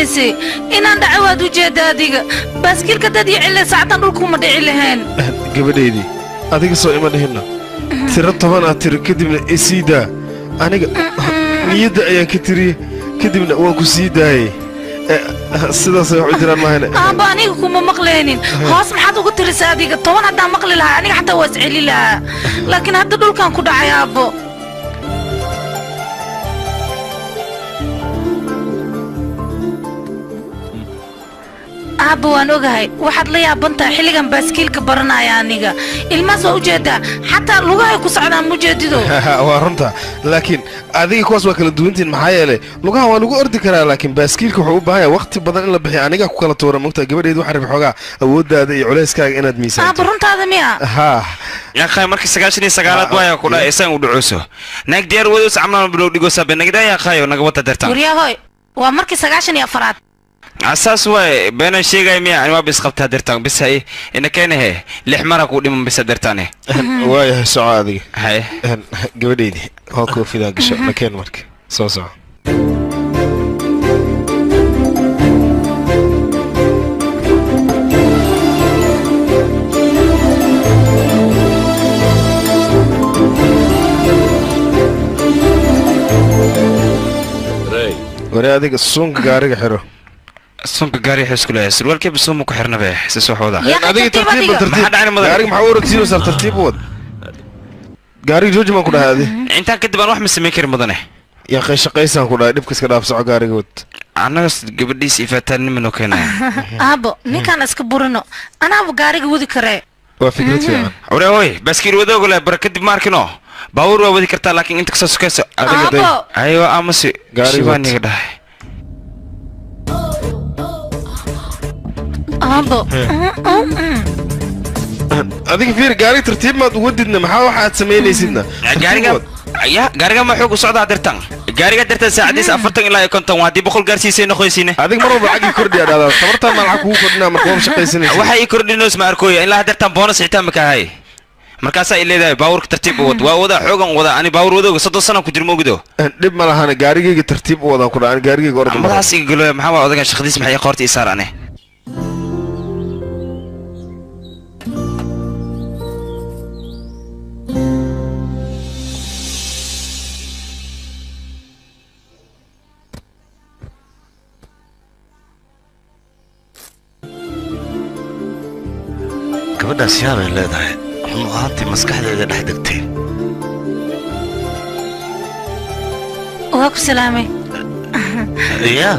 malaynaysi inaan dhacawaad u jeeda adiga baaskiilka dad yicile saactan dhulkuma dhici lahayn gabadheydii adiga soo ima dhihina tiro 10 aad tiri kadibna isiida aniga niyadda ayaan ka tiri kadibna waan ku sii daayay sidaas ay u jiraan maahane aaba aniga kuma maqleenin hoos maxaad ugu tirisaa adiga 10 haddaan maqli lahaa aniga xataa waa isceli lahaa laakiin hadda dhulkan ku dhacay aabo aabo waan ogahay waxaad la yaabantaa xilligan baaskiilka baranaya aniga ilmaas waa ujeedaa xataa lugahay ku socdaan mujeedido waa runta laakiin adiga kuwaas waa kala duwantiin maxaa yeelay lugaha waa lagu ordi karaa laakiin baaskiilka wuxuu u baahan yahay waqti badan in la bixiyo aniga ku kala tuura mogtaa gabadheedu waxaa rabi xoogaa awooddaada iyo culeyskaaga inaad miisaanto aabo runtaada miya haa يا markii 99aad waa ku dhaaysan u dhucuso naag diyaar wado samnaan bilow dhigo sabenagda ya qayo naga wata dartaan wariyahoy waa markii 94aad أساس واي بين الشيء جاي ميا أنا ما بيسقط هدرتان بس هاي إن كان هي لحمرة كودي من بس هدرتانه واي سعادي هاي قبليني هاكو في ذاك الشيء مكان مرك صو وري هذيك السونك قارق حلو السونك قاري حس كله سروال كيف السوم كحرنا به حسسوا حوضة هذيك ترتيب قارق محاور تصير صار ترتيب ود قارق جوج ما كله هذه انت كنت بروح مسمي كريم مدنه يا اخي شقيسان كله دبكس كده بسع قارق ود انا قبل دي سيفتني منو كنا ابو مين كان اسكبرنو انا ابو قارق ودي كره وفكرت فيها وري هوي بس كير ودو ولا بركد ماركنو باور ودي كرتا لكن انت كسس كسس ايوه امسي قارق كده ابو هذيك فير قاري ترتيب ما توددنا ما واحد سميني سيدنا قاري ما حقوق صعدة درتان قاري درتان ساعديس أفرتن إلا يكونتن وادي بخل قارسي سينو خويسينه هذيك مرة بعقي كردي هذا صبرتها ما العقو كردنا مركوم شقيسيني وحي كردي نوس ما أركوي إلا درتان بونس عتامك هاي markaasa ilaaday baawurka tartiib wad waa wada xoogan wada ani baawur wado 3 sano ku jirmo gudo dib ma lahaana gaarigeyga tartiib wada ku dhacay gaarigeyga ordo madaas iga galo maxaa waa odaga shaqadiis maxay qoorta isaarane gabadha siyaabay leedahay ruuxaanti maskaxdeeda dhex degtay waa ku salaamay يا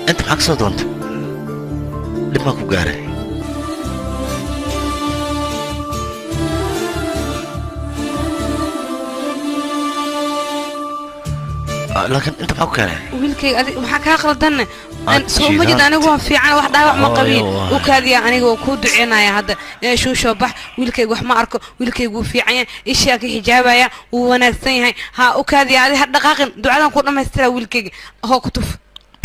انت معك صوت لما كو قاري لكن انت معك كاري ويلكي waxaa ka qaldan soo ma jid anigu waan fiican wax dhaawac ma qabin oo kaadiya anigu ku duceynaya hadda shuu soo bax wiilkaygu wax ma arko wiilkaygu fiican ishaa ka xijaabaya uu wanaagsan yahay ha oo kaadiya adi had dhaqaaqin ducadan ku dhameystira wiilkayga hoo ku tuf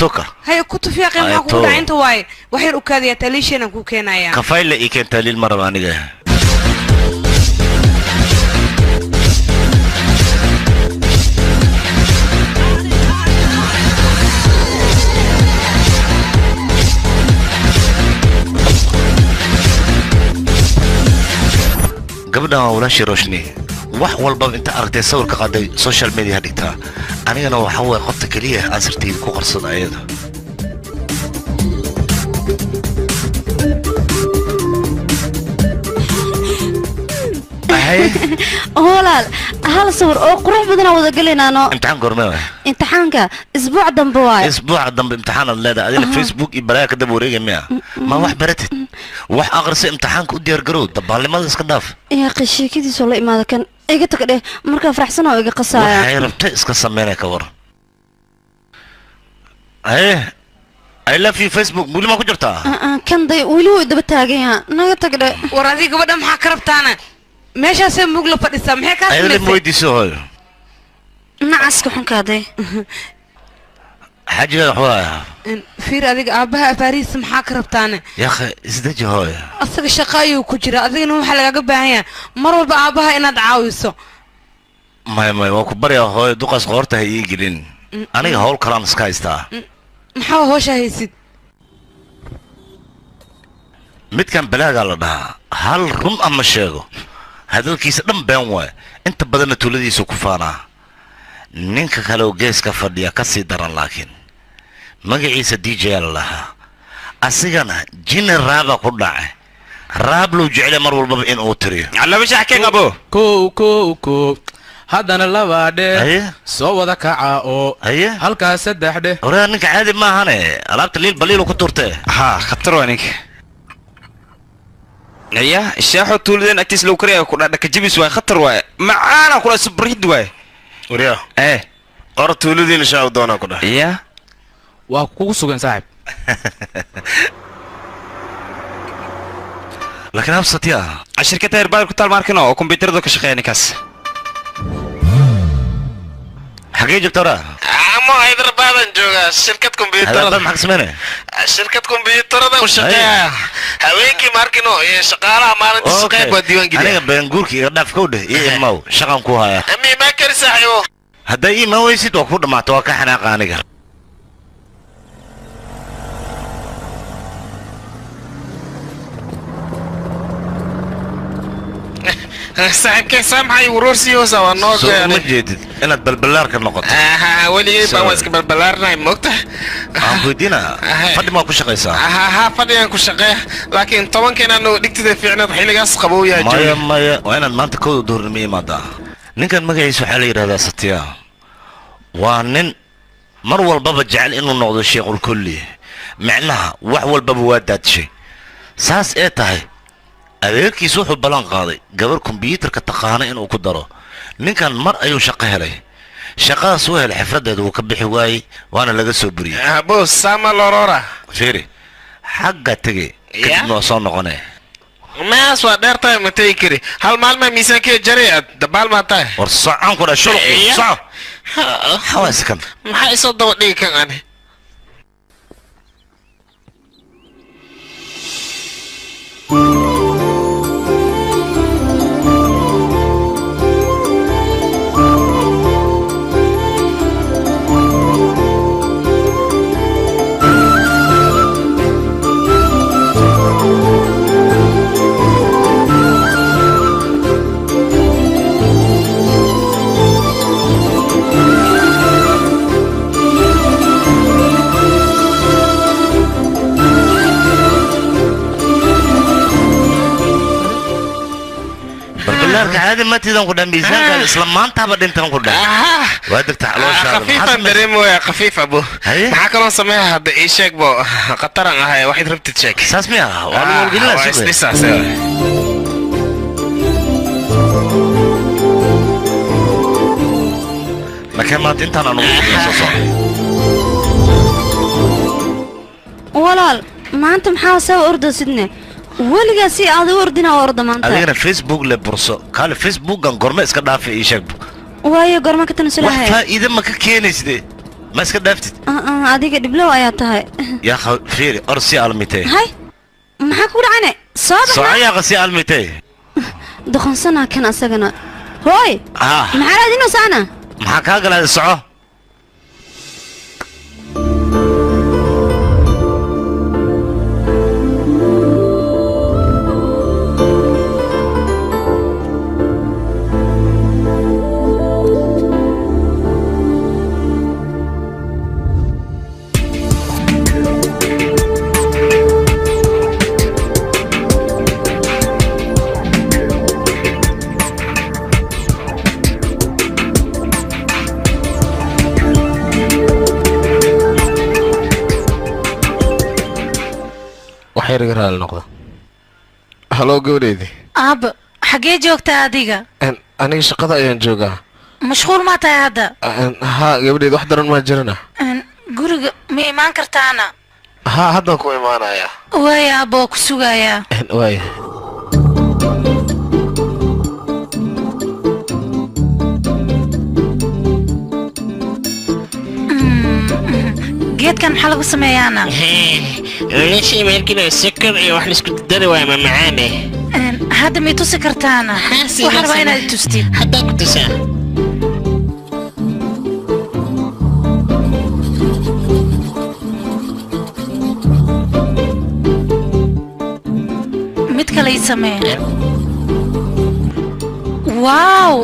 توكا هاي كنت فيها قيمة معكو انت واي وحير أكادية تاليشينا كو كينا يا كفايلة إيه كان تاليل مرة بانيجا قبلنا ولا شي روشني wax walba inta aragtay sawirka qaaday social media dhigtaa anigana waxa way qofta kaliya asirtii ku qarsan ayada هولال هل صور أو قروح بدنا وذا قلنا أنا امتحان قرمي امتحانك أسبوع دنبواي أسبوع دنب امتحان الله ده أدينا فيسبوك يبلاك كده بوريجي ميا ما واحد برتت واحد أغرس امتحانك ودي أرجرود طب على ماذا اسكنداف يا قشي كذي سولي ماذا كان إيه قلت كده مركب فرح سنة وإيه قصايا وحي ربط اسكسمينا كور ايه الا في فيسبوك بقول ما كجرتها كان ضي ولو دبتاغيها نغت كده ورادي قبل ما حكربتانا ماشي اسم مغلو فديسا maxay ka sameeyay ay moodi soo nacas ku xunkaday حاجه waxaa fiir adiga aabaha Paris maxaa ka rabtaana ya akhi isdaji hooyo asaga shaqaayo ku jira adigana waxa laga baahan yahay mar walba aabaha inaad caawiso ما waa ku bariya hooyo duqas qoorta hay gelin aniga hawl kalaan iska haystaa maxaa hoosha haysid midkan balaagaa la dhahaa hal run ama sheego hadalkiisa dhan been waay inta badanna tuuladiisu ku faanaa ninka kale oo geeska fadhiya ka sii daran laakiin magaciisa DJ la lahaa asigana jini raaba ku dhacay raab loo jecel mar walba in uu tiriyo laba shax keen abo ko haddana labaadhe soo wada kaca oo halkaas saddexdhe oraa ninka caadi maahane alaabta liil baliilu ku turtee haa khatar waa ninka naya shaaxo tuuladeen agtiis lagu kariya ku dhadhaka jibis waay khatar waay macaana kula subrihid waay wariya or tuuladiina shaaw doonaa ku dhahay ya waa kugu sugan saaxib laakiin habsatiya shirkadda herbal ku taal markino oo kombiyuutarada ka shaqeeya ninkaas xagee joogtaa ama Hyderabad jooga shirkad kombiyuutarada maxaa sameeyay shirkad kombiyuutarada u shaqeeya haweenkii markino iyo shaqaalaha maalintii shaqeey baa diiwaan geliya aniga beenguurki iga dhaaf ka dheh iyo imaw shaqan ku haya ami ma kari saaxiibo hadday imaw waysid waa ku dhamaato waa ka xanaaqa aniga saaxiibkay samay warorsiyo sawa noo gaadhay ma jeedid inaad balbalaar ka noqoto wali baa waa iska balbalaarnay moogta aan weydiina fadhi ma ku shaqeysaa fadhiyaan ku shaqeeya laakiin 10 keenan oo dhigtida fiicnad xiligaas qabow yahay maya waa inaad maanta kooda doornimo imaada ninkan magaciisa waxaa la yiraahdaa Satya waa nin mar walbaba jecel inuu noqdo sheekul kulli macnaha wax walbaba waa daadshay saas ee tahay adeerkiisu wuxuu balan qaaday gabar kombiyuutarka taqaana inuu ku daro ninkan mar ayuu shaqo helay shaqadaas uu helay xifradeedu uu ka bixi waayay waana laga soo buriyay boss sama lorora fiiri xagga tagay kadib noo soo noqonay maas waa dheertahay ma tagi kari hal maalma miisaankee jaray dabaal ma tahay war socon ku dhasho soco xawaaskan maxaa isoo daba dhigi kan ani عادي ما تيجي نقول ميزان إسلام ما أنت بدين تنقول ده وادك تعلوش خفيفة دريمو يا خفيف أبو معك الله سميها هذا إيشك بو قطرة هاي واحد ربط تشيك ساسميها والله قلنا شو لسه سوي مكان ما أنت أنا نقول walaal maanta maxaa soo ordaysidne waligaa si aad u ordina orda maanta adigana facebook le burso kale facebook gan gorma iska dhaafay ii sheeg waayo gorma ka tanasulahay waxa ida ma ka keenaysde ma iska dhaaftid adiga dhiblow ayaa tahay ya fiiri orsi almitay hay maxaa ku dhacay soo ya qasi almitay doqonsana kan asagana hooy maxaa raadinoo saana maxaa ka galay soco هلو قوليدي أب حقي جوكتا هاديقا أنا شقضاء ينجوغا مشغول ما تاي هذا ها قوليدي وحدة ما جرنا قرق مي إيمان كرتانا ها هذا كو إيمانا يا ويا أبو كسوغا يا وي جيت كان حلقة سميانا ليش يمكن السكر واحنا اسكت الدروا ما معانا هذا ميتو سكرتانا وحربا هنا تستي حتى كنت ساعة samee واو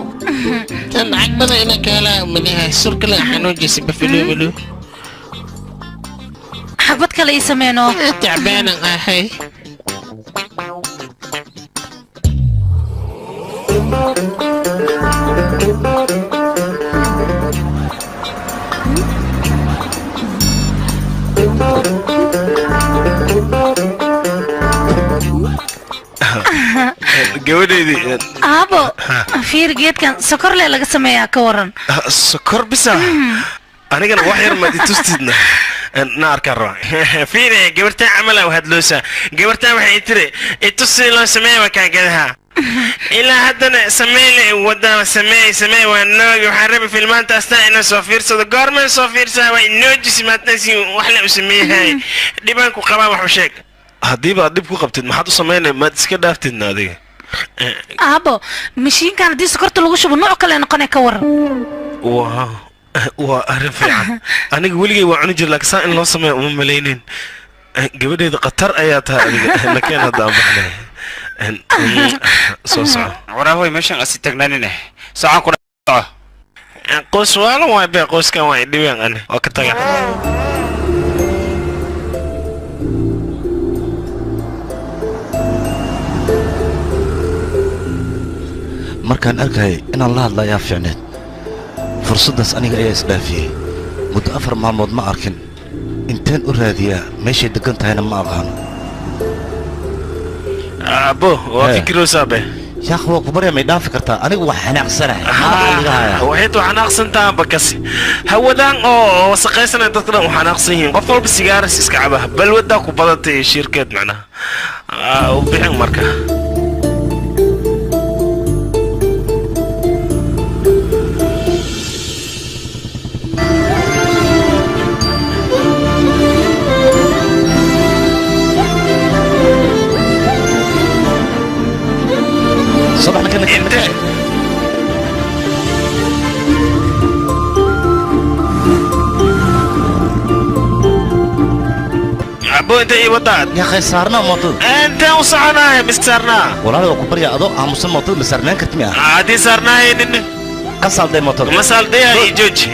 tan cagbada ina kala madaha surka la xanuujisay bafilo حبت كلا يسمينو تعبانة أخي gabadheydii aabo fiir geedkan sokor le laga sameeyaa ka waran sokor bisa anigana wax yar maad itustidna na arkaan rabaa fiire gabartaa camala u hadloosa gabartaa waxay tiri itusi loo sameeya wakaa gadaha ilaa haddana sameyle waddaa sameey waa noogi waxaan rabi filmaanta astaa inaan soo fiirsado goormaan soo fiirsaa waa inoo jisi maadnasi wax le u sameeyahay dhibaan ku qabaa wax u sheeg haddiiba aad dhib ku qabtid maxaad u samaynay maad iska dhaaftidna adiga aabo mashiinkan haddii sokorta lagu shubo nooc kale noqonay ka waran waa arrin fiican aniga weligay waa cuni jir laakiin saa in loo sameeya uma malaynin gabadheeda khatar ayaa tahay adiga nakeen hadda aan baxnay soo soco waraahoy meeshaan asi tagnaanine socon ku dhaco qoys waalan waay bee qoyskan waa dhibeen ani waa ka taga markaan arkay inaan la hadla ayaa fiicneed fursaddaas aniga ayaa isdhaafiyey muddo 4 maalmood ma arkin inteen u raadiyaa meeshay degan tahayna ma aqaano abo waa fikiroosabe yaaq waa ku barya may dhaafi kartaa anigu wax xanaaqsanahay waxayd u xanaaqsantaha bakasi hawadaan oo wasaqaysana dadka dhan u xanaaqsan yihiin qof walba sigaaras iska caba balwadaa ku badatay shirkeed macnaha u bixin marka صباحنا كنا انت ابو انت ايه وضعت يا اخي صارنا موطن انت وصعنا مش صارنا والله لو كبريا اضو امسن موطن مسرنا كرتمي عادي صارنا هين قصال دي موطن مسال دي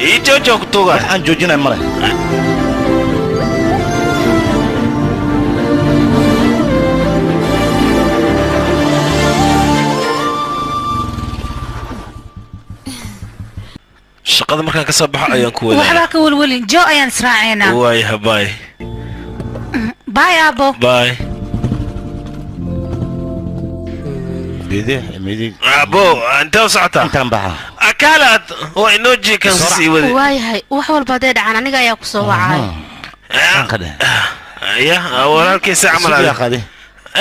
يجوج وقتوغا عن جوجنا مره shaqada markaan ka soo baxo ayaan ku wadaa waxba ka walwalin jo ayaan israaceynaa waayaha baay baay aabo baay بيدي ميدي ابو انت وسعتها انت انبحى اكلت هو انوجي كان سيودي waayahay wax walba haday dhacaan aniga ayaa ku soo wacay كده يا ولكن ساعه يا خدي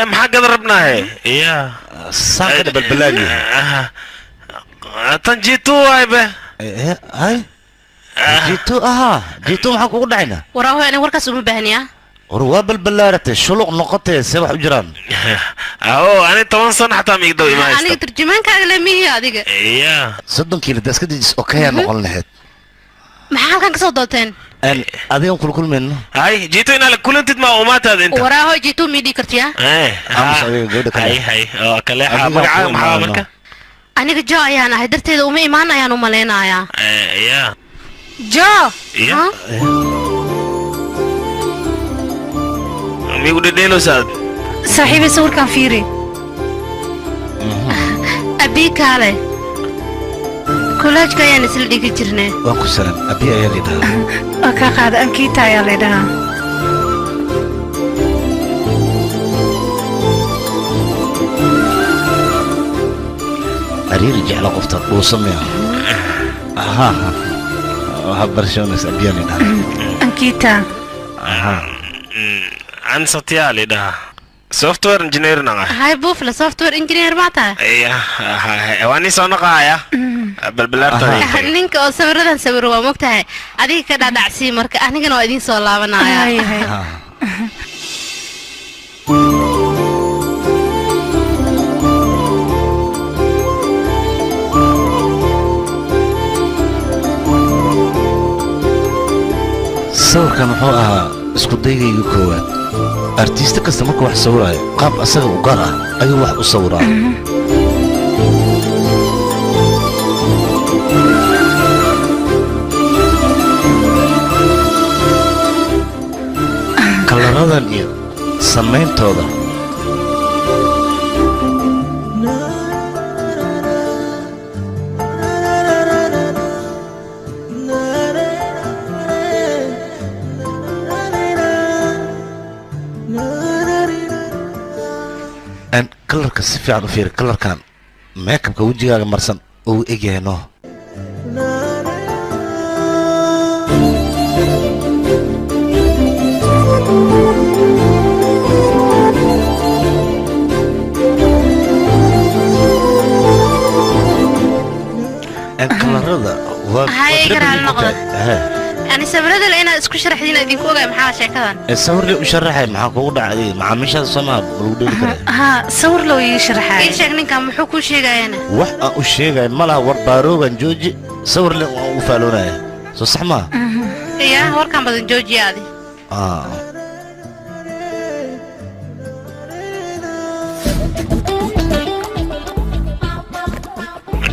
ام حق ضربناها يا سان كده بالبلاجي تنجيتو هاي به هاي جيتو maxaa kugu dhacayna waraaho ani warkaas uma baahniya وروا بالبلارته شلوق نقطه سبح جيران اهو انا 8 سنه حتى ما يقدروا يمايز aniga turjumaankaaga leemihi adiga يا 30 kiilo daska dejis okay noqon lahayd maxaa halkan ka soo doonteen ان adigan kulkulmeen هاي جيتو هنا كل انت ما ومات هذا انت waraaho jiitu miidhi kartiya امس adiga gabadha kale هاي كليحه magaca maxaa marka aniga jo ayaan ahay darteeda uma imaanayaan u maleynayaa يا jo يا ميقول ديلو ساد saaxiibay sawirkan fiiri abi kaale kulaajka ayaan isla dhigi jirnay waan ku salam abi ayaa leedahay waa kaa qaada ankiita ayaa leedhahaa ariir jecla qofta uu sameeyo aha habarshoonas abi ayaa leedahay ankiita عن ستيالي ده سوفت وير انجينير نغا hay buufla software engineer baa tahay ايه واني سونقايا بالبلارتا ninka oo sawiradan sawiro waa mogtahay adiga ka dhaadhacsii marka anigana waa idin soo laabanaya sawirkan wuxuu ahaa isku daygayga koowaad artiista kasta markuu wax sawiraayo qaab asaga u gaar ah ayuu wax u sawiraa kalaradan iyo samayntooda kalarka si fiican u fiiri kalarkan meekabka wejigaaga marsan uu egyahay kalarada يعني سبرد لنا اسكو شرحينا دين كوغا maxaa sheekadan sawir u sharaxay maxaa kugu dhacday macaamiisha Soomaaliya lagu dhigi karay ha sawir loo ii sharaxay sheeg ninka muxuu ku sheegayana wax aan u sheegay malaha war baaroogan jooji sawir le u faaloonaya soo sax ma ya warkan badan joojiyaadi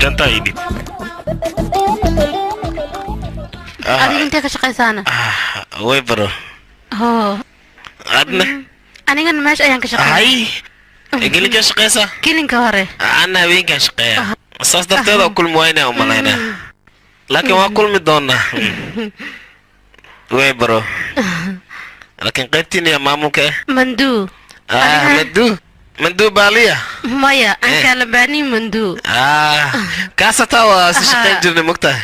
janta idib adiga intee ka shaqaysaana way baro adna aniga meesha ayaan ka shaqeeyay egeli ka shaqeysa kilinka hore ana haweenka shaqeeya saas darteeda kulmi wayna u malayna laakiin waa kulmi doonaa way baro laakiin qaybtiina maamulka mandu baaliya maya aan kala baani mandu kaasata waa si shaqeyn jirnay mugtahay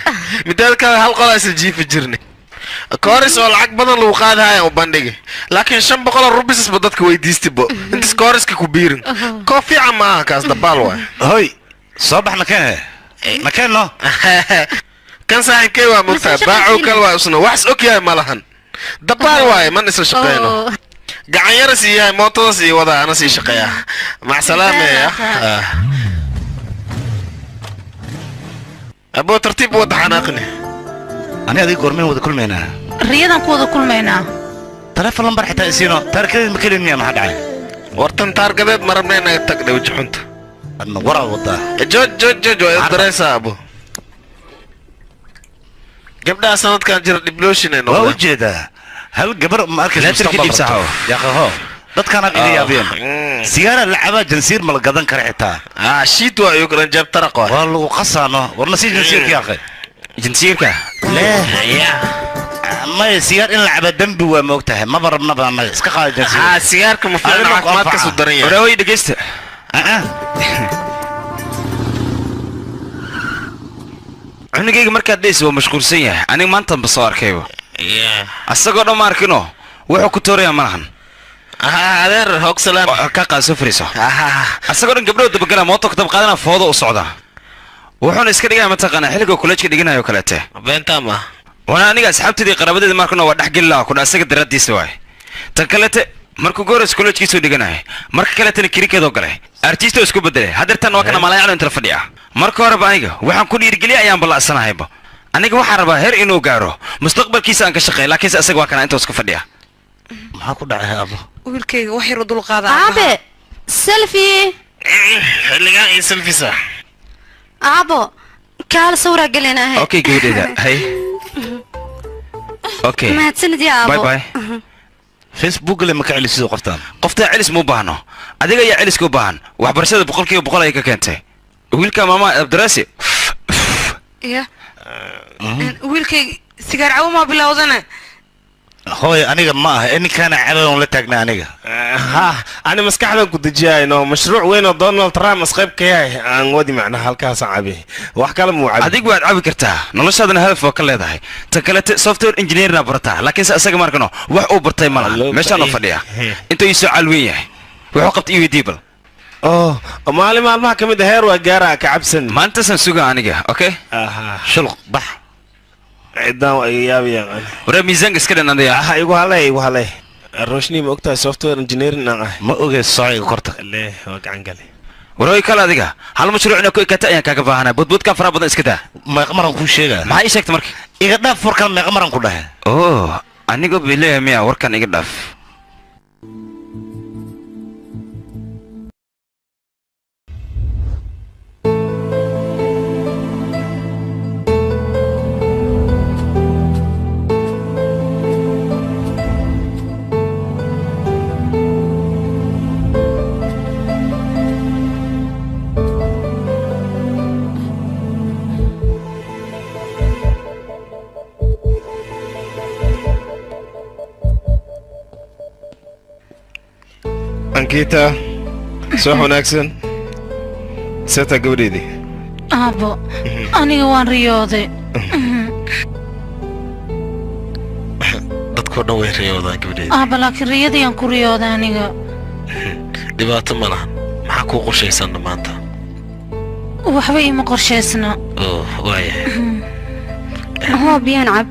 midaad kale hal qol aysan jiifi jirnay kooris oo lacag badan lagu qaadahay oo bandhigay laakiin 500 rupees ba dadka weydiistay inta kooriska ku biirin koofi ama kaas dabaal waay hoy soo bax makeen no kan saaxiibkay waa mugtahay baacu kale waa usna wax ogyahay malahan dabaal waay man isla shaqeyno gacan yar siiyay mootada sii wada ana sii shaqeeya ma salaamaya abo tartiib wada xanaaqni ani adiga gormeen wada kulmeena riyadan ku wada kulmeena telefoon lambar xitaa isiino tarkadeed ma kelin miya maxaa dhacay wartan tarkadeed marabnayna tagdhay wajxunta adna waraa wada jojo dareysa abo gabdha sanadkan jira diblooshinayno waa ujeedaa هل قبر ما أركز مستقبل يا أخي دت كان أبي يابين سيارة لعبة جنسير ملقدن كرهتها شيت ويقرن جاب ترقوا والله قصانه ورنسي جنسير يا أخي جنسير كه لا يا ما سيارة إن لعبة دنب وموقتها ما بربنا بما إسكاق جنسير سيارة مفيدة ما تكسر الدنيا وراوي دقيست عنقيق مركز ديس هو مشغول سيء أنا ما أنت بصور كيو asagoo dhan ma arkino wuxuu ku tooraya malahan adeer hoog salaam ka qaas fariiso asagoo dhan gabdhood dabagala mooto ka dab qaadana foodo u socda wuxuuna iska dhigaa mataqana xilliga kuleejka dhiganayo kaleete beenta ma wana aniga asxaabtidii qaraabadeeda markano waa dhaxgal la ku asaga daradiisa waay tan kaleete markuu goores kuleejkiisu dhiganayo marka kaleetana kirikeedo galay artista isku bedelay hadartan waa kana malaayacno inta fadhiya marka hore ba aniga waxaan ku dhiirigeliya ayaan balaasanaayba aniga waxaan rabaa heer inuu gaaro mustaqbalkiisa aan ka shaqeeyo laakiin asaga waa kana inta iska fadhiya maxaa ku dhacay abo wiilkayga wax yar dul qaada aabe selfie xilliga in selfie sa abo kaal sawra galena hay okay gabadheeda hay okay mahadsanid ya abo bye bye facebook le ma ka celisid qofta celis mu baahno adiga ayaa celis ku baahan waxbarashada 100% ay ka keentay wiilka mama abdrasi ya wiilkayga sigaar cawo ma bilowdana hooy aniga ma aha in kana cadoon la taagna aniga ana maskaxdan ku dajiyayno mashruuc weyn oo Donald Trump asqayb ka yahay aan wadi macna halkaas cabi wax kale muu cabi adigu waad cabi kartaa noloshaadana hadaf oo ka leedahay ta kale software engineer na barata laakiin asaga markano wax uu bartay malaha meeshaan oo fadhiya intuu isoo calweyn yahay wuxuu qabtay EVDbal maalmaha kamid heer waa gaara ka cabsan maanta san suga aniga okay shulq bax ciidan ay yaabiyaan wara miisaanka iska dhanadaya igu halay roshni ma ogtahay software engineering ma oge soo korta le waa gacan gale waroy kala adiga hal mashruucna ku ikata ayaan kaaga baahanaa budbudka fara badan iska daa ma qamaran ku sheega maxay sheegtay markii iga dhaaf furkan ma qamaran ku dhahay anigoo bileeya miya warkan iga dhaaf أنكيتا صح وناكسن سيتا قبريدي أبو أنا وان رياضي dadku dhan way riyoodaa gabadheeda أبو لكن رياضي أنكو رياضي أنا dhibaato ma lahan maxaa kuu qorshaysan maanta وحبي ما قرشيسنا waayahay هو بينعب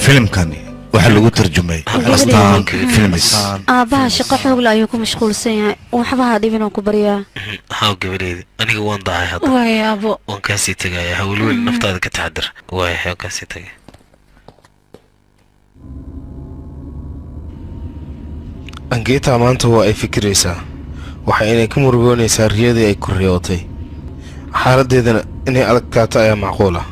filimkani waxa lagu tarjumay astaan filmis aabaha shaqo xoog la ayuu ku mashquulsan yahay waxba ha dhibin oo ku bariyaa haa gabadheeda aniga waan dahay hadda waay abo waan ka sii tagayaa hawlweel naftaada ka taxadar waay waan ka sii tagay أنكيتا maanta waa ay fikiraysaa waxa inay ka murugoonaysaa riyadii ay ku riyootay xaaladeedana inay adagtaato ayaa macquul ah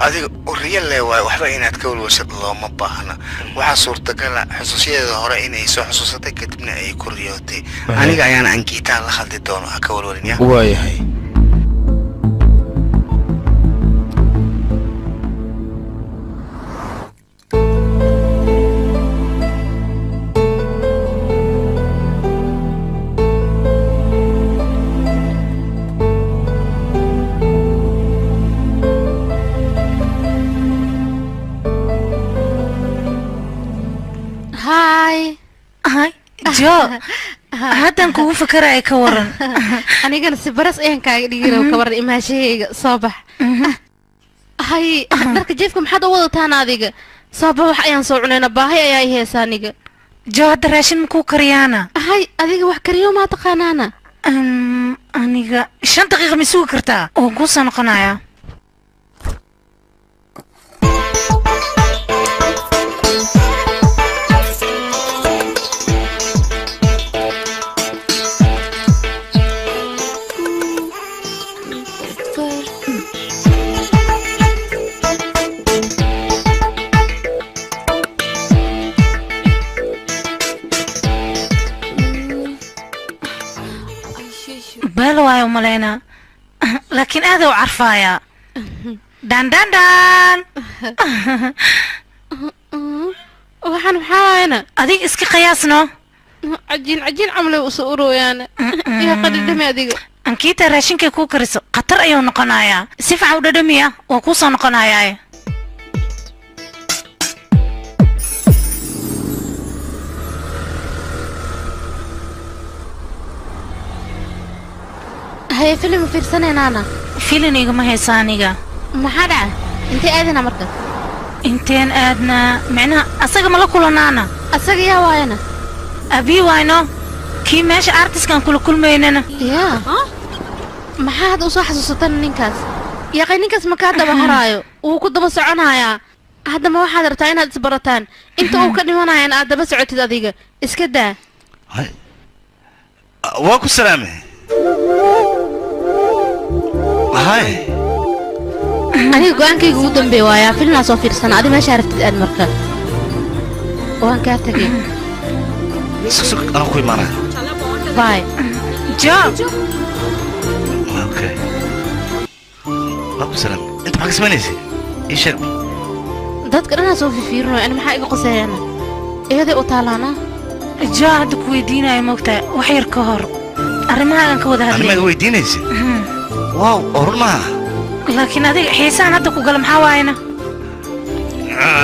adiga riyo leewaay waxba inaad ka walwashad looma baahna waxa suurtagal ah xusuusiyadeeda hore inay soo xusuusatay kadibna ay ku riyootay aniga ayaan Ankiita la hadli doono ha ka walwalin yaa waayahay جو هذا نكون فكرة أي كورن أنا قلت سبرس إيه كا دقيقة وكبر إماشي صباح هاي درك جيفكم حدا وضع تانا دقيقة صباح وحيان صوعنا باهي أي هي سانيقة جو هذا راشن مكو كريانا هاي أدقيقة وحكريو ما تقانانا أنيقة شن دقيقة مسوق كرتا وقوصا نقنايا بالواي وملينا لكن هذا وعرفايا دان دان دان وحن حاينا أديك اسكي قياسنا عجين عملوا وسؤروا يعني يا قد دمي أديك أنكيتا راشنكي كوكريسو قطر أيو نقنايا سيفع وددمية وكوسا نقنايا هاي فيلم في سنة نانا فيلم يجمع هي سانيجا ما حدا انت آذنا مركز انتين آذنا معنا أساق ملكولا نانا أساق يا واينا أبي واينو كي ماشي أرتس كان كل ميننا يا ما حدا وصح حسوستان نينكاس يا قي نينكاس ما كاد بهرايو وكنت بس عنايا هذا ما واحد رتاين هاد سبرتان انت وكدي وانا انا هذا بس عتي دقيقة اسكدا هاي واكو سلامة هاي أنا قوانكي قودن بوايا فيلم صوفير سنة هذه ما شارفت الآن مركب وان كاتكي سك أنا أخوي معنا باي جو أوكي واكو سلامة أنت معك اسمانيسي إيش هذا دادك أنا صوفي فيرنو أنا محايق قصيانا إيه هذا أطالانا جو عندك ويدينا يا موقتا وحير كهر أرمها لنك وده هذي أنا ما ويدينيسي واو أورما لكن هذه حيسان هذا كوغل محاواينا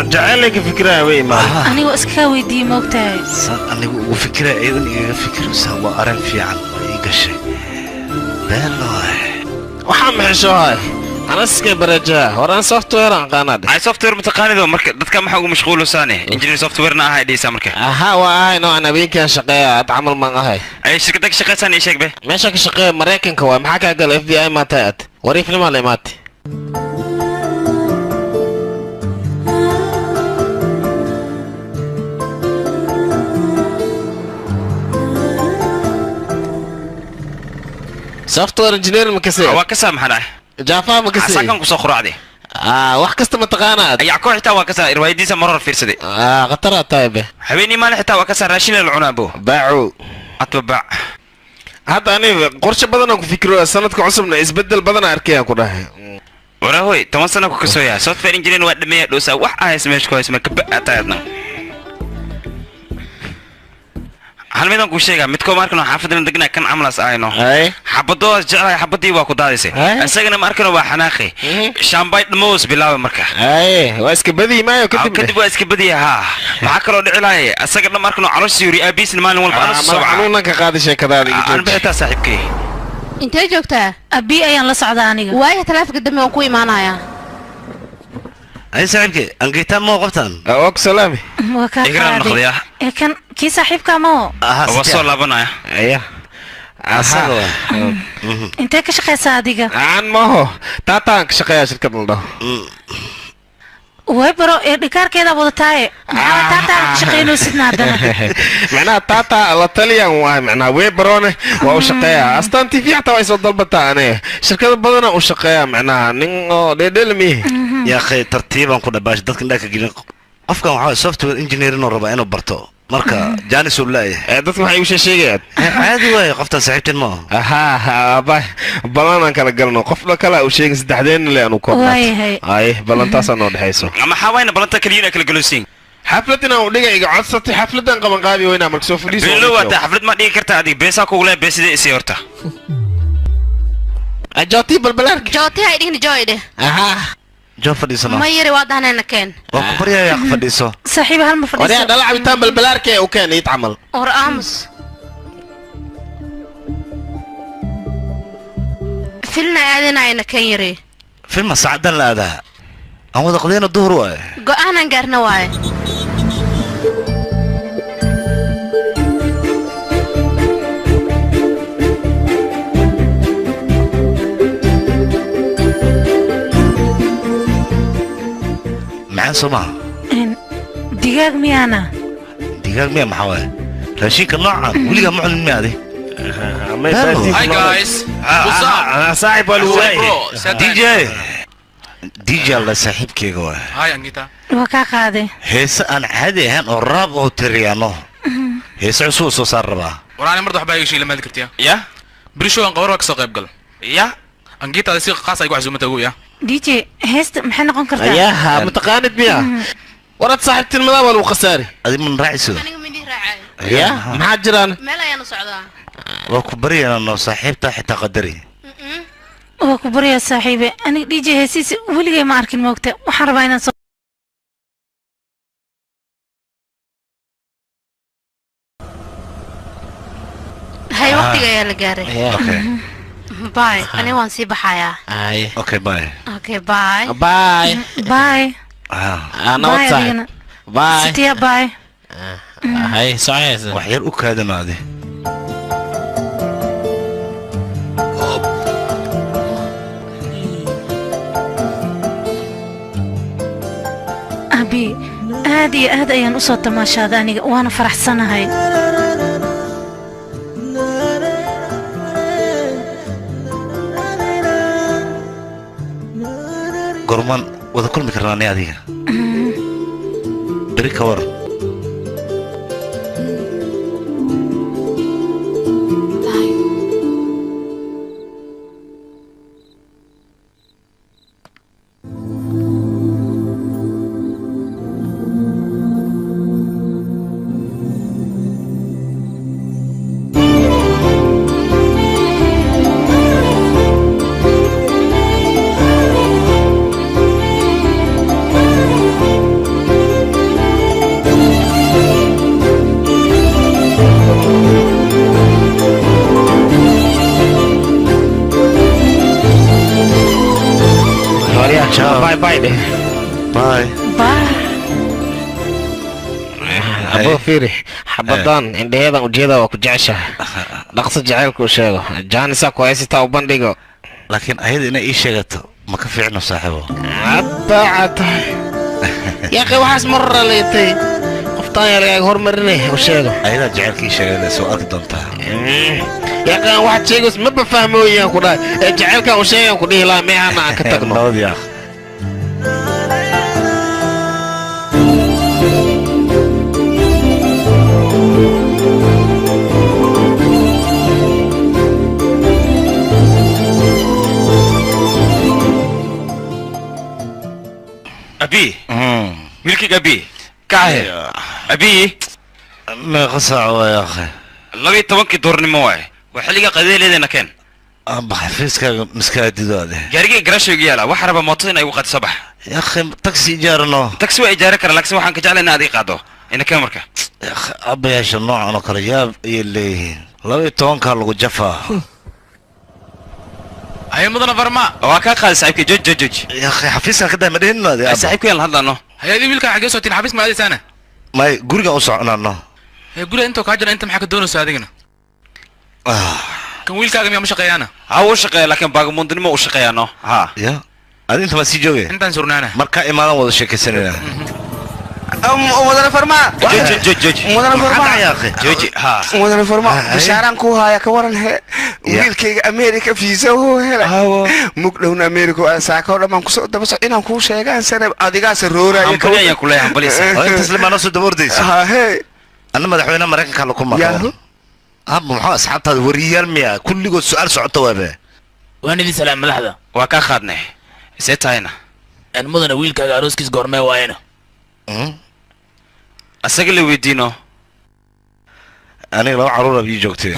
جعلك فكرة وي ما أنا واسكا ويدي موقتا أنا وفكرة أيضا فكرة سوا أرن في عن يقشي بالله وحام حشوهاي أنا سكي برجاه وران سوفت وير عن قناة هاي سوفت وير متقاعد مركز دتك ما حقو مشغول وساني انجينير سوفت وير ناها دي سامركه أها وهاي نوع أنا بيك شقية أتعامل معها هاي أي شركتك شقة ثانية إيش به ماشي شقية مريكن كوا محاكا قال FBI ما تأت وري فيلم اللي مات software engineer ma kasay waa ka saamaxnaa jaafa ma kasay asagan ku soo quraacday wax kasta ma taqaanaad ayaa ku xitaa waa ka saa riwaayadiisa marar fiirsaday qatara taybe habeenii maalin xitaa waa ka saa raashin la cunaabo baacu atbaac hadda aniga qorshe badan aan ku fikiro sanadka cusubna isbedel badan arkayaan ku dhahay warahoy 10 sano ku kasoo yaa software engineer waa dhameeya dhoosa wax ah ismeesh ku isma ka baataadna hal midan ku sheega midko markano xaafadan degna kan amlas ayno xabadoos jeclay xabadii waa ku daadisay asagana markano waa xanaaqi shambay dhmoos bilaabay marka waa iska badii maayo kadib waa iska badii ha waxa kale oo dhicilay asagana markano calosh yuri abiisna maalin walba aan soo xanuunan ka qaadi sheekadaada aan bixita saaxiibkay intee joogtaa abi ayaan la socdaa aniga waayo taleefanka dambe waan ku imaanayaa ay saaxiibkay angeeta ma qabtaan ok salaami waa ka qaaday kan kii saaxiibka ma oo soo laabanaya aya asaga intee ka shaqeysaa adiga aan maaho taataan ka shaqeeyaa shirkad la dhaho way baro dhikaarkeeda wadataaye maxaa taataan ka shaqeynoo sidna haddana macnaha taataa la taliyan waay macnaha way barone waa u shaqeeyaa astaan tv xataa way soo dalbataa aniga shirkada badana u shaqeeyaa macnaha nin oo dheedhelmi yaa akhay tartiibaan ku dhabaash dadka indhaa ka gelin qofkan waxaa software engineer inuu rabaa inuu barto marka jaanis uu leeyahay dadka waxay u sheegayaan caadi waaye qoftan saaxiibteen ma balanaan kala galno qofna kale u sheegin saddexdeen le aanu ay balantaasaa noo dhexayso maxaa wayna balanta kaliya kala galosiin xaflad inaan u dhiga iga codsatay xafladan qaban qaabi weynaa marka soo fadhiiso beelo waata xaflad ma dhigi kartaa adiga beesaa kugu lee beesida isii horta jooti balbalaarka jooti hay dhigni jooydhe جو فديسنا ما يري واضحنا نكين وكبريا يا فديسو صاحب هل مفديسو وريا دلع عبيتان بالبلاركي وكان يتعمل ورقامس فيلنا عادنا عينا كان يري فيلم سعدان لا هذا أنا قضينا الظهر واي قانا نقارنا واي معان سمع دقاق ميانا دقاق ميا محاوي راشيك النوع وليها معلن ميا دي هاي جايز صاحب والواي دي جي الله صاحب كيغوا هاي انجيتا وكا قادي هيس ان عادي هان الراب او تريانو هيس عسوس صار ربا ورانا مرضو حبايق شي لما ذكرتيها يا بريشو ان قبر وكسو قيب قل يا انجيتا دي سيق خاصه يقو عزومته يا دي جي هيست محن نقون كرتا ياها متقاند بيها ورد صاحبتي المدابل وخساري هذه من راعي سودا انا من دي راعي يا محاجران مالا يا نصعدا وكبري انا صاحبتها حتى قدري وكبر يا صاحبي انا دي جي هيسيس ولي ما اركن موقته waxaan rabaa inaan هاي وقتي يا la gaaray اوكي باي انا وان سي بحايا اي اوكي باي اوكي باي باي باي انا وصاحب باي ستيا باي هاي صحيح وحير وكاده مادي أبي هذه أيان أصوت تماشى ذاني وأنا فرح سنة هاي قرمان وذا كل مكراني هذه بريك ور باي باي ده باي باي أبو فيري حبضان عندي هذا وجهدا وكجعشة نقصد جعلك وشيء جانسا كويس تاو بندقو لكن أيضا إنا إيش شغلته ما كفي عنه صاحبه عطا يا أخي وحاس مرة ليتي naftaan yaa lagaaga hormarinay u sheego ayadaa jacaylkii sheeganaysa waa arki doontaa yaqaan waxaad sheegays maba fahmooyaan ku dhahay ee jacaylkan u sheegaan ku dhihi lahaa meehana aan ka tagno nabad yaa أبي ملكك أبي كاهر أبي ما قصع يا أخي لبي طبقي دورني مواي وحلقة قضية لدينا كان أبا حفيزك مسكادي هذا جارجي جراشو يلا وحرب موطين أي وقت صباح يا أخي تاكسي إيجارنا تاكسي إيجارك لكن وحن كجعلنا هذه قادو إن كامرك يا أخي أبا يا شنوع أنا كرياب اللي لبي توانكا لغو جفا هاي مدن فرما وكا قال صاحبك جوج يا أخي حفيزك كده مدين هذا صاحبك يلا هذا نو هي دي ويلكا حاجه سوتين حبيس ما هذه سنه ما يقولك أوسعنا نو يقول انت كاجر انت محك الدون سادقنا كان ويلكا يا مشقي انا هو شقي لكن باقي مندن ما وشقي نو ها يا هذه أنت ما سيجوي انت انصرنا مركا إمانا ولا شيء كسرنا مدن فرما جوج مدن فرما يا أخي جوجي ها مدن فرما بشاران كو هايا كورن هي wiilkayga America visa oo helay mugdhowna America aan saako dhamaan ku soo dabaso inaan ku sheegaan sanad adigaas rooraya ka weeyaan ku leeyahay balisa inta islimaano soo dabordaysa ha hey anna madaxweynaha Mareykanka la kuma qabo maxaa asxaabtaada wariyaal miya kulligood su'aal socoto waabe waan idin salaam madaxda waa ka qaadnay seetayna aan mudana wiilkaaga arooskiis goormee waayna asaga la weydiino aniga laba caruur abi joogtay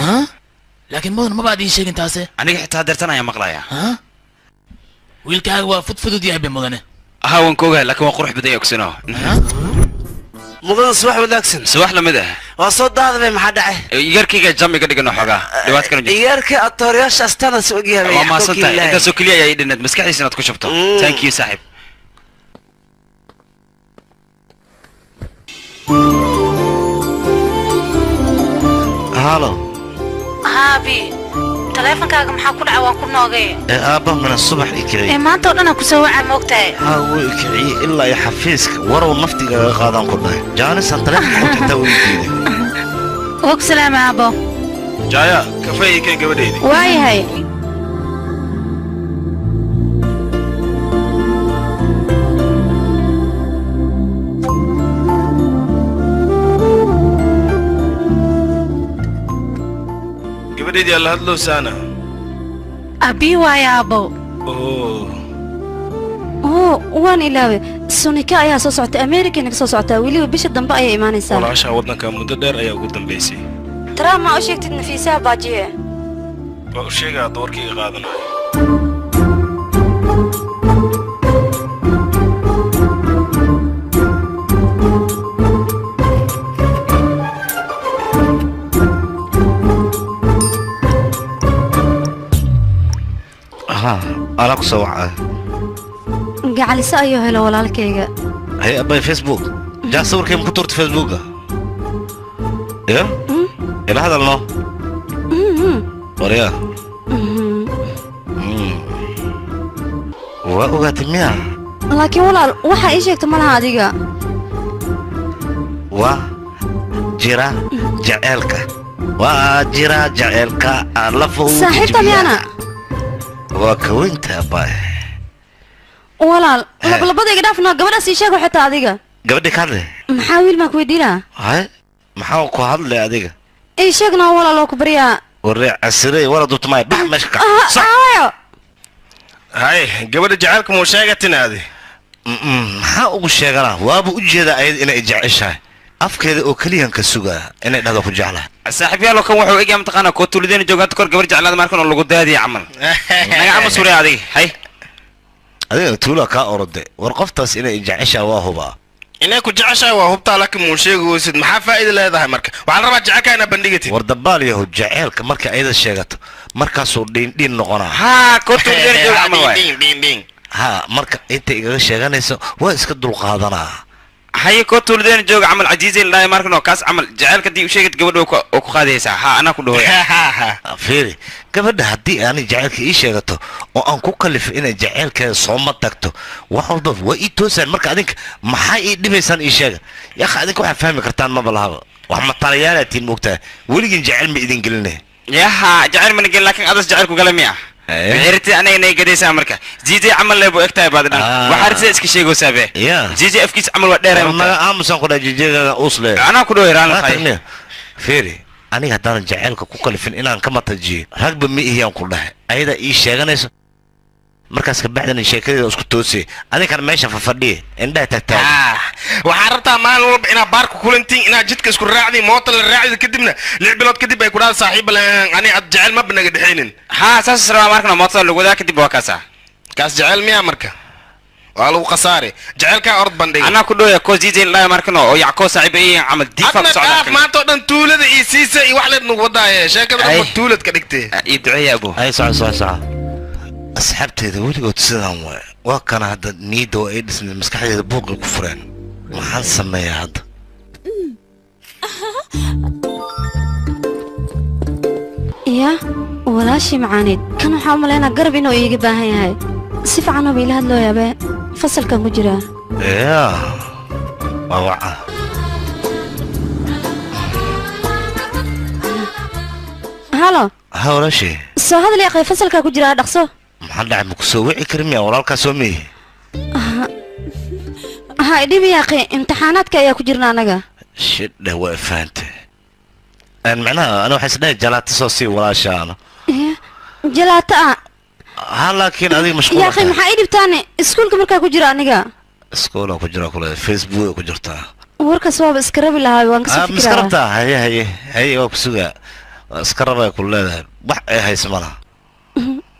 laakiin mudan ma baad ii sheegin taase aniga xitaa dartanaya maqlaya wiilkaaga waa fudfudud yahay mudane ها ونكوها لكن وقروح بدأ يكسنوه مقدس صباح وداكسن صباح لمده وصوت هذا ما حد عه يركي جامي كده كنا حاجة دوات كنا يركي الطريقة استنى سوقيها ما صنت انت سوكليا يا يدنا مسكحي سنة كشفته ثانك يو صاحب هالو هابي تليفونكaaga maxaa ku dhacay waan ku noogay aabba min الصبح ikray maanta oo dhan ku soo wacay moogtahay wuu ikray ilaa ay xafiiska warow naftiga qaadan ku dhahay jaanis aan taleefanka ku xitaa weydiiday og salaam aabo jaya kafay ka gabadheedi waayahay gabadheedi alla hadlo saana abi waay aabo waan ilaawe sunika ayaa soo socotay American ka soo socota waliba bisha dambe ayay imaanaysaa walaasha wadanka muddo dheer ayaa ugu dambeysay tara ma u sheegtid nafiisa baajiye waa u sheegaa doorkayga qaadanayo أنا كسوعة قاعد أيوه هلا ولا الكيجا هي أبي فيسبوك جا صور كم كترت فيسبوك إيه إلى هذا الله وريا وقعت مياه لكن ولا وح إيش يكتملها هذيك جرا جعلك وجرا جعلك ألفه صاحبتي أنا وكوينت أباي ولا لبضي قدافنا قبل أسيشك وحتى هذيك قبل كذا محاول ما كويدينا هاي محاول كهذا هذيك إيش شقنا ولا لو كبريا وريع السري ولا دوت ماي بح مشكا صح هاي قبل جعلكم وشاقتنا هذه maxaa ugu sheegana waaba u jeeda ayad inay jeceshahay afkeeda oo kaliya ka sugaa inay dhado ku jeclaa saaxiibyaalo kan wuxuu eegay mataqaana ko tuulideen joogaad kor gabar jeclaad markan oo lagu daadiyo camal naga ama suuray adiga hay adiga tuula ka orode war qoftaas inay jeceshaa waa huba inay ku jeceshaa waa hubtaa laakiin muu sheegaysid maxaa faa'iido leedahay marka waxaan rabaa jecelka inaa bandhigatid war dabaal yahu jecelka marka ayada sheegato markaasuu dhiin noqonaa ha ko tuulideen joog camal waay ها marka inta igaga sheeganayso waa iska dulqaadanaa هاي كو تولدين جوج عمل عزيزي لا ماركنو كاس عمل جعلك دي وشيغت gabadh oo ku qaadaysa ha ana ku dhawaay fiiri gabadha haddii aanay jacaylka ii sheegato oo aan ku kalifo inay jacaylkeeda soo ma tagto wax walba waa ii toosaan marka adinka maxaa ii dhibaysaan ii sheega yaa adinka waxaa fahmi kartaan ma balahaba wax ma taliyaalaatiin moogtaa weligin jacayl ma idin gelinay yaha jacayl ma gelin laakiin adas jacaylku galamiya عرفتي أنا إني قديس أمريكا جيجي عمل لي بوقتها بعدين وحرتي إسكي شيء قصابه جيجي أفكيس عمل ودير أنا أمسك كذا جيجي أوصله أنا كده يران خاي فيري أنا هدان جعلك كوكل في إن كم تجي ركب مئة يوم كلها أيدا إيش شغنيس مركز كبعدين الشيء كذا أسكت توسي أنا كان ماشي في فرديه عندها تحتاج وحرتها ما نرب إنا بارك كولنتين إنا جت كسر راعي موطل الراعي كدبنا لعبلات كدب يكون هذا صاحب أنا أتجعل ما بنا قد حينين ها أساس سرا ماركنا موطل لو ذاك كدب وكاسا كاس جعل ميا مركا والو قصاري جعل كأرض بندي أنا كله يا كوزيزين لا ماركنا أو يعكو صعب إيه عمل ديفا بصعدك ما تقدر تولد إيسيسة يوحلد نوضايا شاكر تولد كدكتي يدعي يا أبو أي صح أصحابتي ذا ولي قلت سلام وكان هذا نيدو إيدس من المسكحة بوق الكفران ما حد سميها هذا يا ولا شي معاند كانوا حاولين قرب إنه يجي هاي سيف عنه بيله هذا يا با فصل كان مجرى يا ووعى هلا ولا شيء سو هذا اللي أخي فصل كان مجرى دقصه محل عم كسوي كريم يا ورالك سومي هاي دي يا أخي امتحاناتك يا كجرنا نجا شد هو فهمت أنا معناها أنا أحس إنه جلات صوصي ولا شأنه جلات لكن هذه مشكلة يا أخي محايد بتاني سكولك مركا كجرا نجا سكولك كجرا كله فيسبوك كجرتها ورك سواب اسكرب لها وانكسر فكرة مسكرتها هي وكسوها اسكربها كلها بح هي اسمها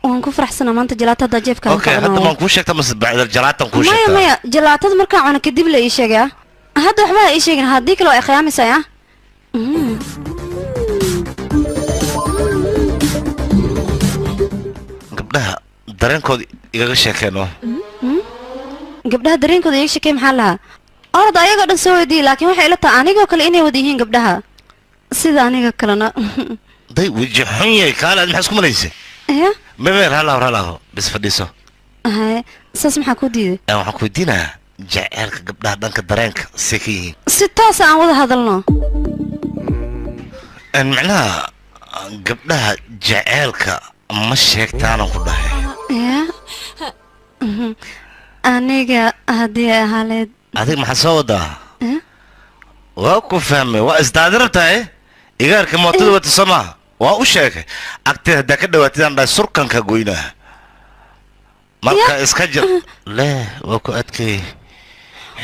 وانكو فرح سنة ما انت جلات هذا جيب كان اوكي هذا ما نكوش شكت بس بعد الجلات نكوش شكت ما جلات هذا مركا انا كدب لي ايش يا هذا وحبا ايش يا هذيك لو اخي عمي سايا قبلها dareenkood igaga sheekeenoo gabdhaha dareenkooda iga sheekay maxaa lahaa orda ayaga dhan soo weydiiyey laakiin waxay ila tahay anigoo kale inay wada yihiin gabdhaha sida aniga kalena day weji xun yahay kaalaad maxaa isku malaysay memer halaho bis fadhiiso saas maxaa kuu diiday waxaan ku weydiinayaa jaceylka gabdhaha dhanka dareenka see ka yihiin si toos aan wada hadalno macnaha gabdhaha jaceylka ma sheegtaanan ku dhahay aniga haddii ay ahaleed adiga maxaa soo wadaa waa ku fahmay waa isdaadirabtahay igaarka mootada wata somaa waa u sheegay agteed haddaa ka dhawaatidaan dhahay surkanka goynaa marka iska jir leh waa ku adkay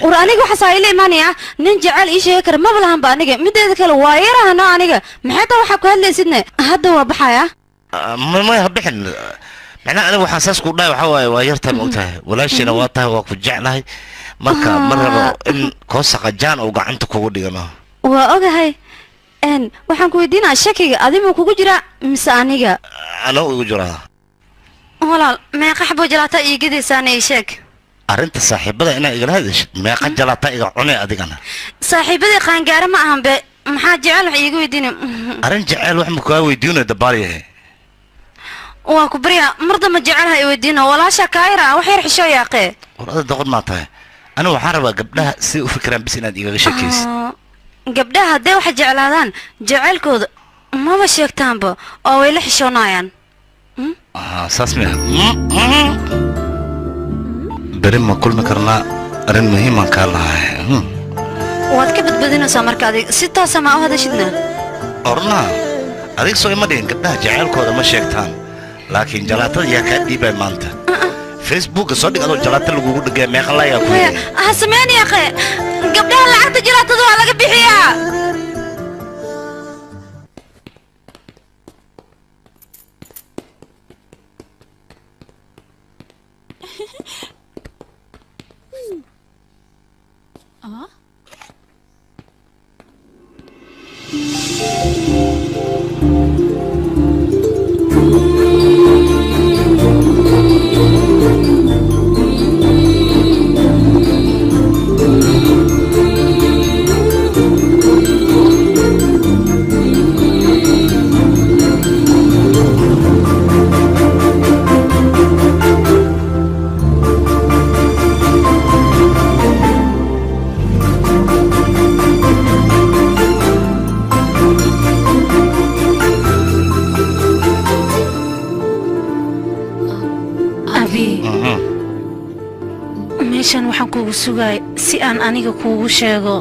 war aniga waxaas ila imaanaya nin jecel ii sheegi kara maba lahanba aniga mideeda kale waa yarahano aniga maxay taa waxaa ku hadlaysidne hadda waa baxaya ما هبحن معناه أنا وحساس كل ده وحوي ويرتم وقتها ولا شيء نواته وكجعله مركا مرة إن كوسق جان أو قعنت كودي أنا وأوجه إن وحن كودينا شكل أديم كوجرا مسانيجا أنا وجرا ولا ما يقحبوا جلاتا يجدي ساني شك أرنت صاحب بدأ أنا إجراهش ما قد جلاتا يقعني أدينا صاحب بدأ خان جارة معهم بمحاج جعل يجوا يدينه أرنت جعل واحد مكواوي ديونه دباريه وكبريا مرضى ما جعلها يودينا ولا شكايرة وحير حشو يا أخي والله ضغط معطاه أنا وحاربة قبلها سوء فكرة بس إن هذه غش كيس قبلها ده واحد جعل هذان جعل كود ما بشيك تامبو أو يلح حشو نايان ساسمي بريم كل مكرنا رن مهمة كالله واتكبت بدينا سامر كادي ستة سماء هذا شدنا أرنا هذيك سوي مدين قبلها جعل كود ما شيكتان لكن جلاتة يا كدي بمانتا فيسبوك صدق أنا جلاتة اللي جوجل جاي ما خلا يا أخوي هسمعني يا أخي قبلها لعبت جلاتة ذو على قبيحية kuugu sugaay si aan aniga kuugu sheego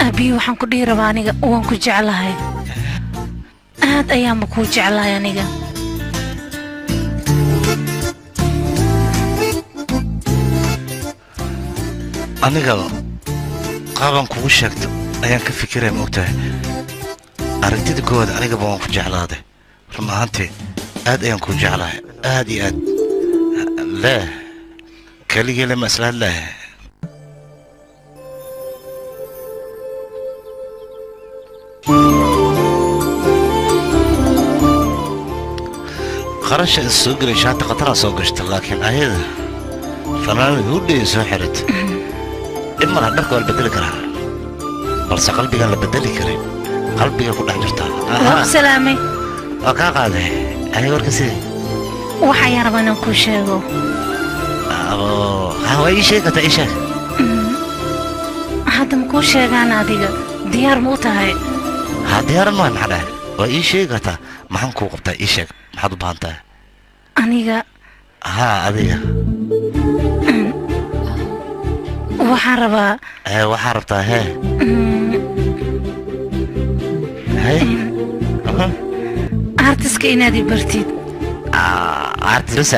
abi waxaan ku dhihi rabaa aniga waan ku jeclahay aad ayaanba kuu jeclahay aniga aniga qaaban kugu sheegto ayaan ka fikiraya moogtahay aragtida koowaad anigaba waan ku jeclaaday run ahaantii aad ayaan kuu jeclahay aad iyo aad lee keligii lama isla hadlahay qarasha is soo gelay shaati khataraan soo gashta laakiin ayada fanaanada hudhaya soo xirat imala dharka waa la bedeli karaa balse qalbigaan la bedeli karin qalbiga ku dhex jirtaa waa salaamay waa kaa qaaday aniga warka sidii waxaan rabaa inaan kuu sheego waa ii sheegi kartaa ii sheeg hadda ma kuu sheegaan adiga diyaar ma u tahay haa diyaaran maa maxaa dhahay waa ii sheegi kartaa maxaan kuu qabtaa ii sheeg maxaad u baahan tahay aniga haa adiga waxaan rabaa waxaa rabtaa hee artiska inaad i bartid artis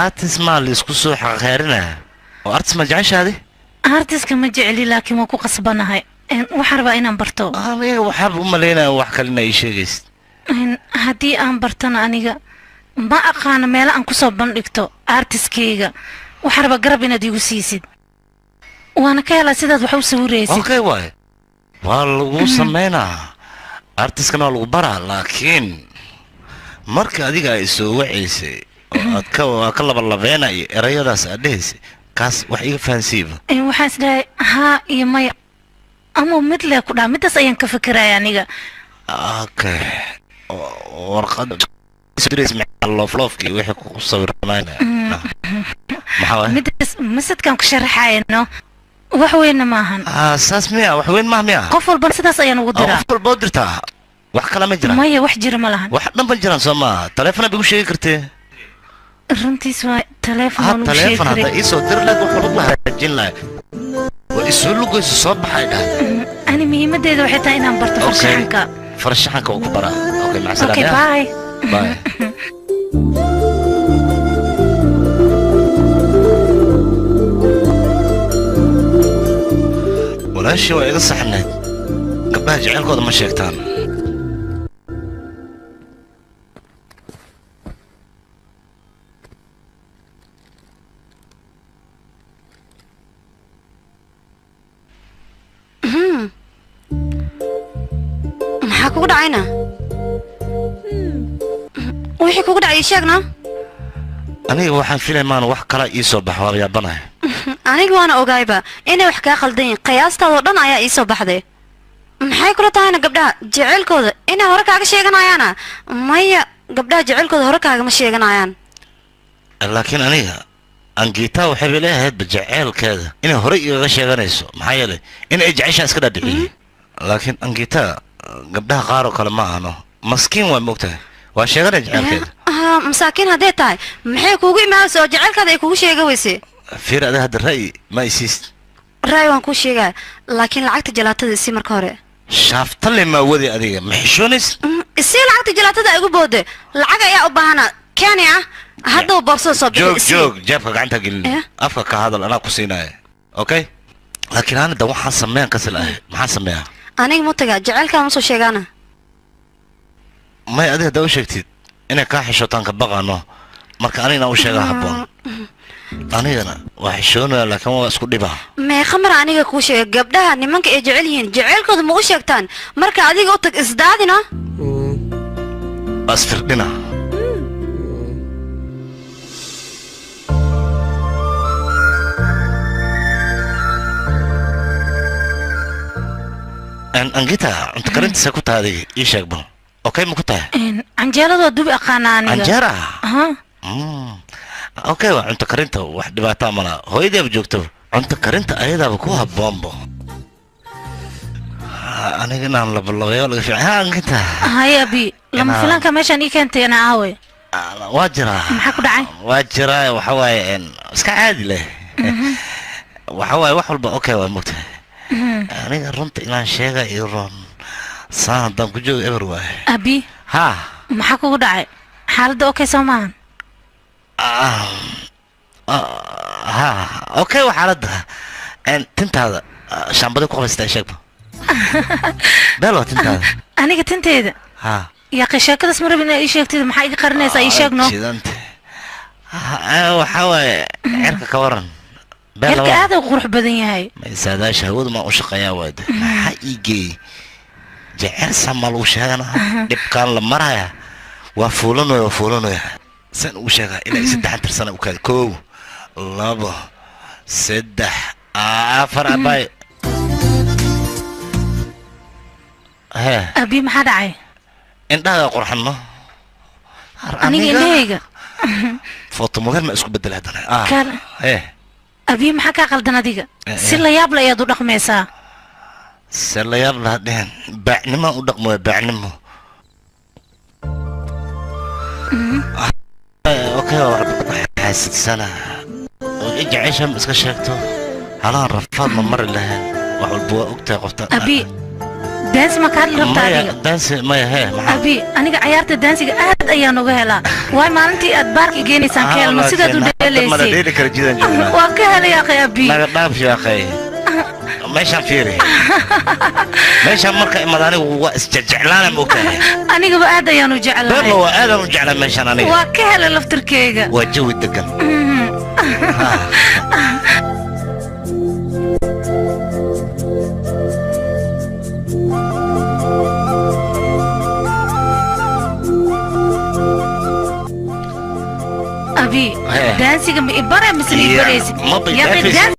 artis maa laisku soo xaqeerinaa oo artis ma jeceshaadi artiska ma jecli laakiin waan ku qasbanahay waxaan rabaa inaan barto aniga waxaaba u malaynaya wax kalena ii sheegaysid haddii aan bartana aniga ma aqaano meelo aan kusoo bandhigto artiskayga waxaan rabaa garab inaad igu siisid waana ka helaa sidaad wax u sawiraysid okay waay waa lagu samaynaa artiskana waa lagu baraa laakiin marka adiga ay soo wacaysay oo aad ka labalabeenaya erayadaas aad dhehaysay kaas wax iga fahansiiba waxaan isdhahay haa iyo maya ama mid lee ku dhaha middaas ayaan ka fikiraya aniga okay warqad loofloofkii wixii ku sawiranaynaya middaas masadkaan ku sharaxayno wax weynna maahan saas miya wax weyn maaha miya qof walba sidaas ayaan ugu diraa qof walba u dirtaa wax kale ma jiraan maya wax jira ma lahan wax dhan ma jiraan soo maaha taleefon aad igu sheegi kartee runtiis waa taleefon waan ugu sheegi karay hadda iisoo dir lahayd wax walba hagaajin lahayd waa isoo lugayso soo baxay dhahay ani muhiimaddeeda waxay tahay inaan barto farshaxanka farshaxanka waa ku baraa okay maca okay bye bye walaashii waa iga saxnayd gabdhaha jaceylkooda ma sheegtaan maxaa kugu dhacayna wixii kugu dhacay sheegna aniga waxaan filay maan wax kala ii soo bax waa yaabanahay aniga waana ogaayba inay wax kaa qaldan yihiin qiyaastaadoo dhan ayaa ii soo baxday maxay kula tahayna gabdhaha jaceylkooda inay hore kaaga sheeganayaana maya gabdhaha jaceylkooda hore kaagama sheeganayaan laakiin aniga angiitaa waxayba leeyahaydba jaceylkeeda inay hore igaga sheeganayso maxaa yeelay in ay jeceshaa iska dhaadhiciyey laakiin angiitaa gabdhaha qaar oo kale ma ahno maskiin waa moogtahay waa sheeganay jaceylkeeda masaakiin haddee tahay maxay kuugu imaanaysa oo jaceylkaada ay kugu sheega weyse fiir ada hadda ra'yi ma isiist ra'yi waan kuu sheegaya laakiin lacagta jalaatada isii marka hore shaaftale maa wadi adiga ma xishoonays isii lacagta jalaatada igu boode lacag ayaa u baahana keeni ah haddaba boorsada soo joog jeebka gacanta gelin afka ka hadal anaa ku siinaya okay laakiin anida waxaan sameyn kasil ahay maxaan sameeyaa aniga mutaga jaceylkaa ma soo sheegaana may adiga haddaa u sheegtid inay kaa xishootaan ka baqaano marka anigana u sheegaa habboon anigana waa xishoonaya laakiin waa isku dhibaa meeqa mar aniga kuu sheega gabdhaha nimanka ay jecel yihiin jaceylkooda ma u sheegtaan marka adiga u tag isdaadina asfirdhina angita cunto karintiisa ku tahay adiga ii sheeg bal okay ma ku tahay canjeelada waa dubi aqaana aniga canjeera okay waa cunto karinta wax dhibaato mala hooyadeeba joogtaba cunto karinta ayadaaba ku habboonbo aniga inaan labalaqeeyo laga fiican haa inta haya bi lama filanka meeshaan ii keentay ana aawe waa jiraa maxaa ku dhacay waa jiraa waxa waaye iska caadi leh waxa waaye wax walba okay waa mugtahay aniga runta inaan sheega iyo run saan haddaan ku joogo eber waaye abi ha maxaa kugu dhacay xaaladda okay soo maahan ha okay waa xaaladda tintaada shaambada ku qabaystaa sheegba beelo tintaada aniga tinteeda ha yaa sheekadaas ma rabin inaad ii sheegtid maxaa iga qarinaysaa ii sheegno waxa waaye cirka ka waran cirka aad u qurux badan yahay saadaasha hawadu ma u shaqeeyaa waade maxaa ii geeyey jecel samal u sheegana dhibkaan la maraya waa fuulanoya san u sheegaa ilaa 3 sano u kaadi 1 2 3 4 abay abi maxaa dhacay indhaha qurxan ma aniga indhahayga foto model ma isku bedel hadana abi maxaa ka qaldan adiga si la yaab la ayaad u dhaqmaysaa si la yaab la dheen bacnimo u dhaqmo bacnimo okay حاسد سنة وإجي عيشها مسك شاكتو هلا رفض من مر لهن وحول بوا أكتر قفتا أبي دانس ما كان ربطا دانس ما هي أبي أنا عيارت الدانس قاعد أيانو جهلا واي ما أنتي أدبارك جيني سانكيل ما سيدا دوديلي ما ديري كرجيدا جونا وكهلا يا أخي أبي ما قدامش يا أخي ماشان فيري ماشان مركا إمداني وإستجعلان موكاهي أنا قبل هذا يانو جعلان بابا وهذا مجعلان ماشان أنا وكهلا لفتر كيغا وجو الدقن أبي دانسي قم إبارة مثل إباريسي يا أخي دانسي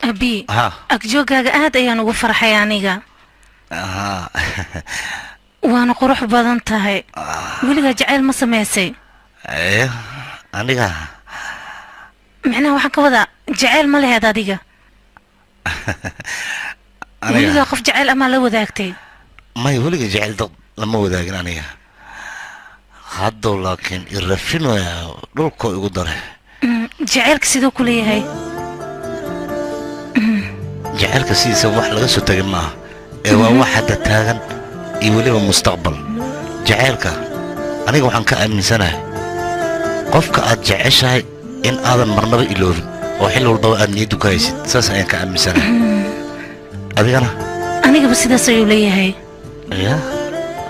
أبي أكجوكا قاعد أيان وفر حيانيغا وأنا قروح بدن تهي ولغا جعل ما سميسي إيه أنيغا معناه waxaan ka wada jacayl ma leeyahay adiga aniga qof jacayl ama la wadaagtay may waliga jacayl dad lama wadaagin aniga hadda laakiin irafinoya dhulko igu daray jacaylka sidoo ku leeyahay jacaylka sidiisa wax laga soo tagay maaha ee waa wax hadda taagan iyo weliba mustaqbal jacaylka aniga waxaan ka aaminsanahay qofka aad jeceshahay in aadan marnaba iloobin oo xil walba aad niyad u haysid saas ayaan ka aaminsanahay adigana anigaba sidaas ayuu leeyahay ya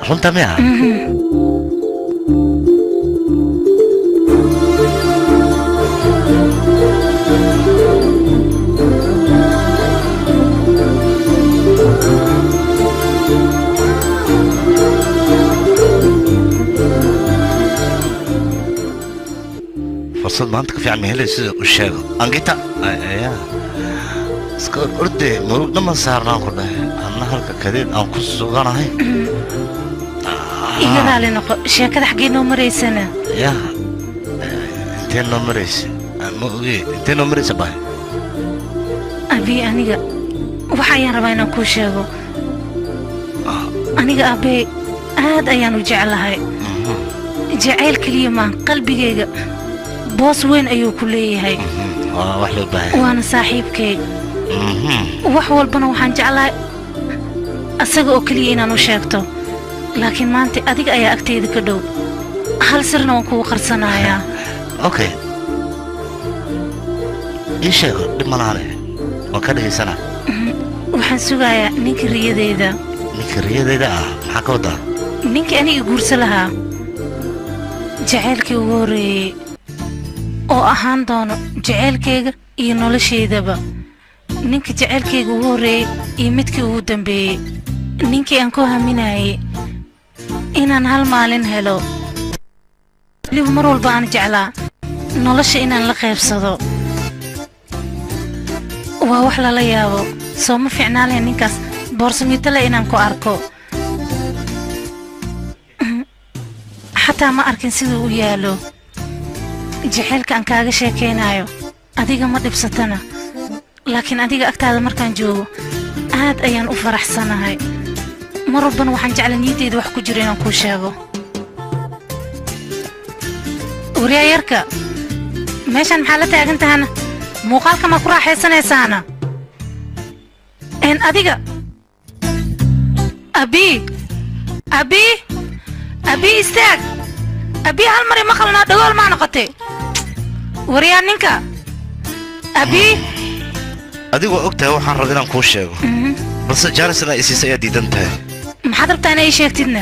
runta miya فرصة ما عندك في عمي هلا يصير وشاغل أنجيتا يا سكر أردي مروق لما صارنا كله أنا هلك كذين أنا كوس صغار هاي إيه ذا لنا شاكر حقي نمري سنة يا انتين نمريس انتين نمريس باي أبي أنيقا وحيا ربينا كوشاغو أنيقا أبي هاد أيانو جعلها جعيل كليما قلبي جيجا بوس وين أيو كلية وحلو باهي وأنا صاحبك وحول بنا وحن جعلها أساقو كلية إنا نشاكتو لكن ما أنت أديك أيا أكتيد كدو هل سرنا ونكو قرصنايا أوكي إيش لما نعرف وكذا سنة وحن سوغايا نينك ريادي ذا نينك ريادي ذا محاكو ذا نينك أني يقورس لها جعلك ووري oo ahaan doono jaceylkayga iyo noloshaydaba ninka jaceylkayga ugu horreeyay iyo midkii ugu dambeeyey ninkii aan ku haminayay inaan hal maalin helo weliba mar walba aan jeclaa nolosha inaan la qaybsado waa wax lala yaabo soo ma fiicnaan lahayn ninkaas boorsamito le inaan ku arko xataa ma arkin siduu u yaalo jaceylka aan kaaga sheekaynayo adiga ma dhibsatana laakiin adiga agtaada markaan joogo aad ayaan u faraxsanahay mar walbana waxaan jeclaa niyadeyda wax ku jiro inaan kuu sheego waryaayarka meeshaan maxaa la taagan tahana muuqaalka ma ku raaxaysanaysaana adiga abi istaag abi hal mar ima qalnaa dhagool maa noqotay waryaa ninka abi adigu waa ogtahay waxaan raba inaan kuu sheego balse jaanisna isiisa ayaa diidan tahay maxaad rabtaa inay ii sheegtidna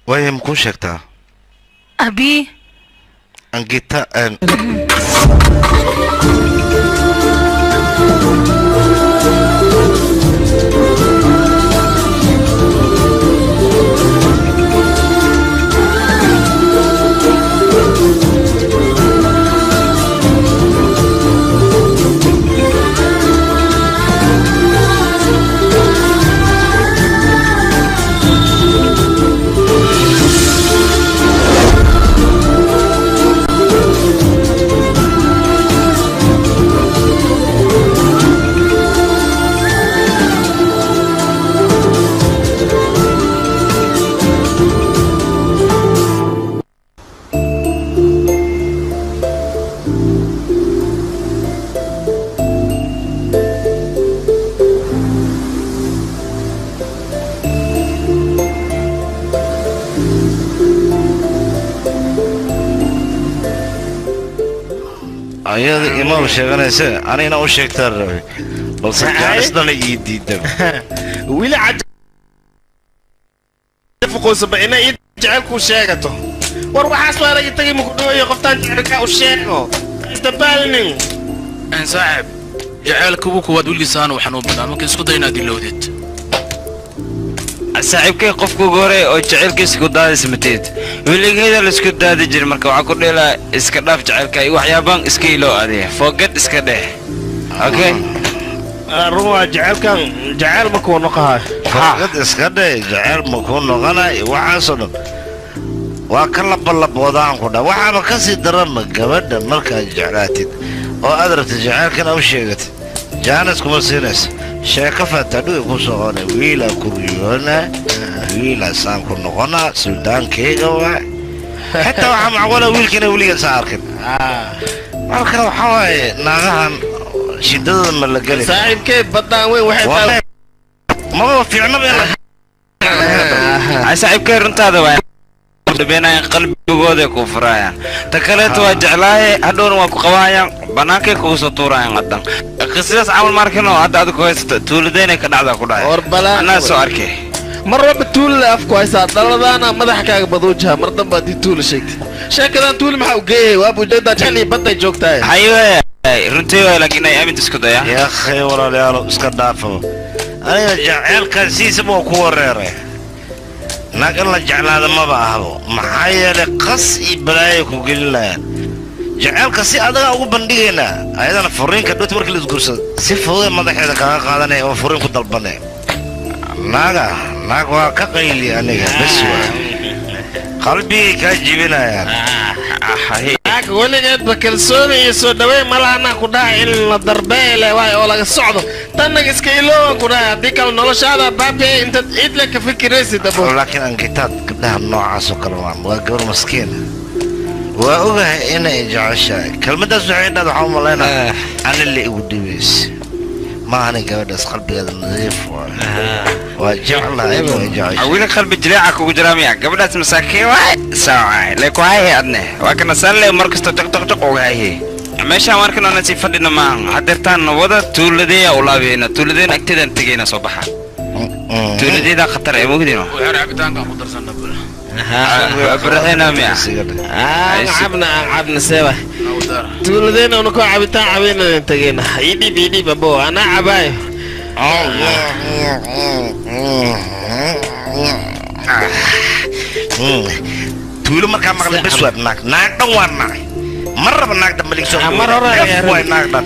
waaya makuu sheegtaa abi angita ayada imaam sheeganaysa anina u sheegtaa rabay balse jaanisdana ii diidan wili fuqoosaba ina ii jecelku sheegato war waxaas waa laga tagay muku dhooyo qoftaan jecelka u sheego dabaalnin aan saaxib jecelka ugu kuwaad wilgiisaan waxaan u badaa markii isku dayna dilowdeed saaxiibkay qofku gore oo jecelkiisa ku daadis mateed wiligeeda la isku daadi jir marka waxa ku dheelaa iska dhaaf jecelka iyo waxyaabaan iska ilo adeey forget iska dheh okay ruwa jecelkan jecel ma ku noqahay forget iska dheh jecel ma ku noqonay waxaasoo dhan waa ka labalabodaan ku dhaa waxaaba ka sii daranma gabadha markaad jeclaatid oo aad rabtid jecelkana u sheegatid jaanis kuma siinaysa sheeko faatadhuga ku soconay wiilaa ku riyoona wiilaa saan ku noqonaa suldaankeyga waa xitaa waxaa macquula wiilkana weliga saa arkin marka waxaa waaye naagahan shidadooda ma la geli saaxiibkeed baddaan weyn waxay maba fiicnaba saaxiibkay runtaada waa dhabeynayaan qalbigooda ku furayaan ta kaleeto waa jeclaaye hadhowna waa ku qabaayaan bannaankay kugu soo tuurayaan qadan qisidaas camal markino hadda adigu haysato tuuladayna ka dhacdaa ku dhahay anaa soo arkay mar walba tuulada afku haysaa dhaladaana madaxa kaaga baduujaha mar damba haddii tuula sheegtid sheekadan tuuli maxaa u geeyay waa bujeedaa jeclii badday joogtahay haye runtii waay laakiin ay aaminta isku daya yaakhay walaalayaalo iska dhaafo aniga jaceelkan siisaba waa ku wareeray naag in la jeclaada maba ahbo maxaa yeelay qas iyo balaayay ku gelinayaan jaceelka si adaga ugu bandhigaynaa ayadana furiinka dhowti markii la isguursado si fudud madaxeeda kaga qaadanaya oo furiin ku dalbanaya naag waa ka qayli aniga bas waa qalbigay kaa jibinayaan weligeedba kalsooni iyo soo dhaweyn malahanaa ku dhahay in la darbeele waay oo laga socdo tannaga iska iloowan ku dhahay haddii kale noloshaada baabiye intaad ciidle ka fikiraysid abo laakiin angitaad gabdhaha noocaas oo kale waa gabar maskiina waa ogahay inay jeceshahay kelmaddaas waxay dhaad waxaa u malaynaa ani la igu dhibaysa maahani gabadhaas qalbigeeda nadiif waa jeclahay waa jeceshahay wili qalbi jileeca kugu jira miya gabadhaas masaakiin waay saacay leeku haye adne waa kana sanle mar kasta taqtaqtaq uga haye meeshaan markan aan si fadhina maahan hadeertaan wada tuuladeeya u laabeena tuuladeena agteedan tegayna soo baxa tuuladeeda khatar ee mugdino waxaan cabitaanka ku darsanna bula برهنا ميا عبنا سوا تولدين ونكون عبتان عبينا ننتقينا يدي بيدي بابو أنا عباي تولو مركا مغلب بسوات ناك دوانا مرة بناك دماليك سوات مرة ناك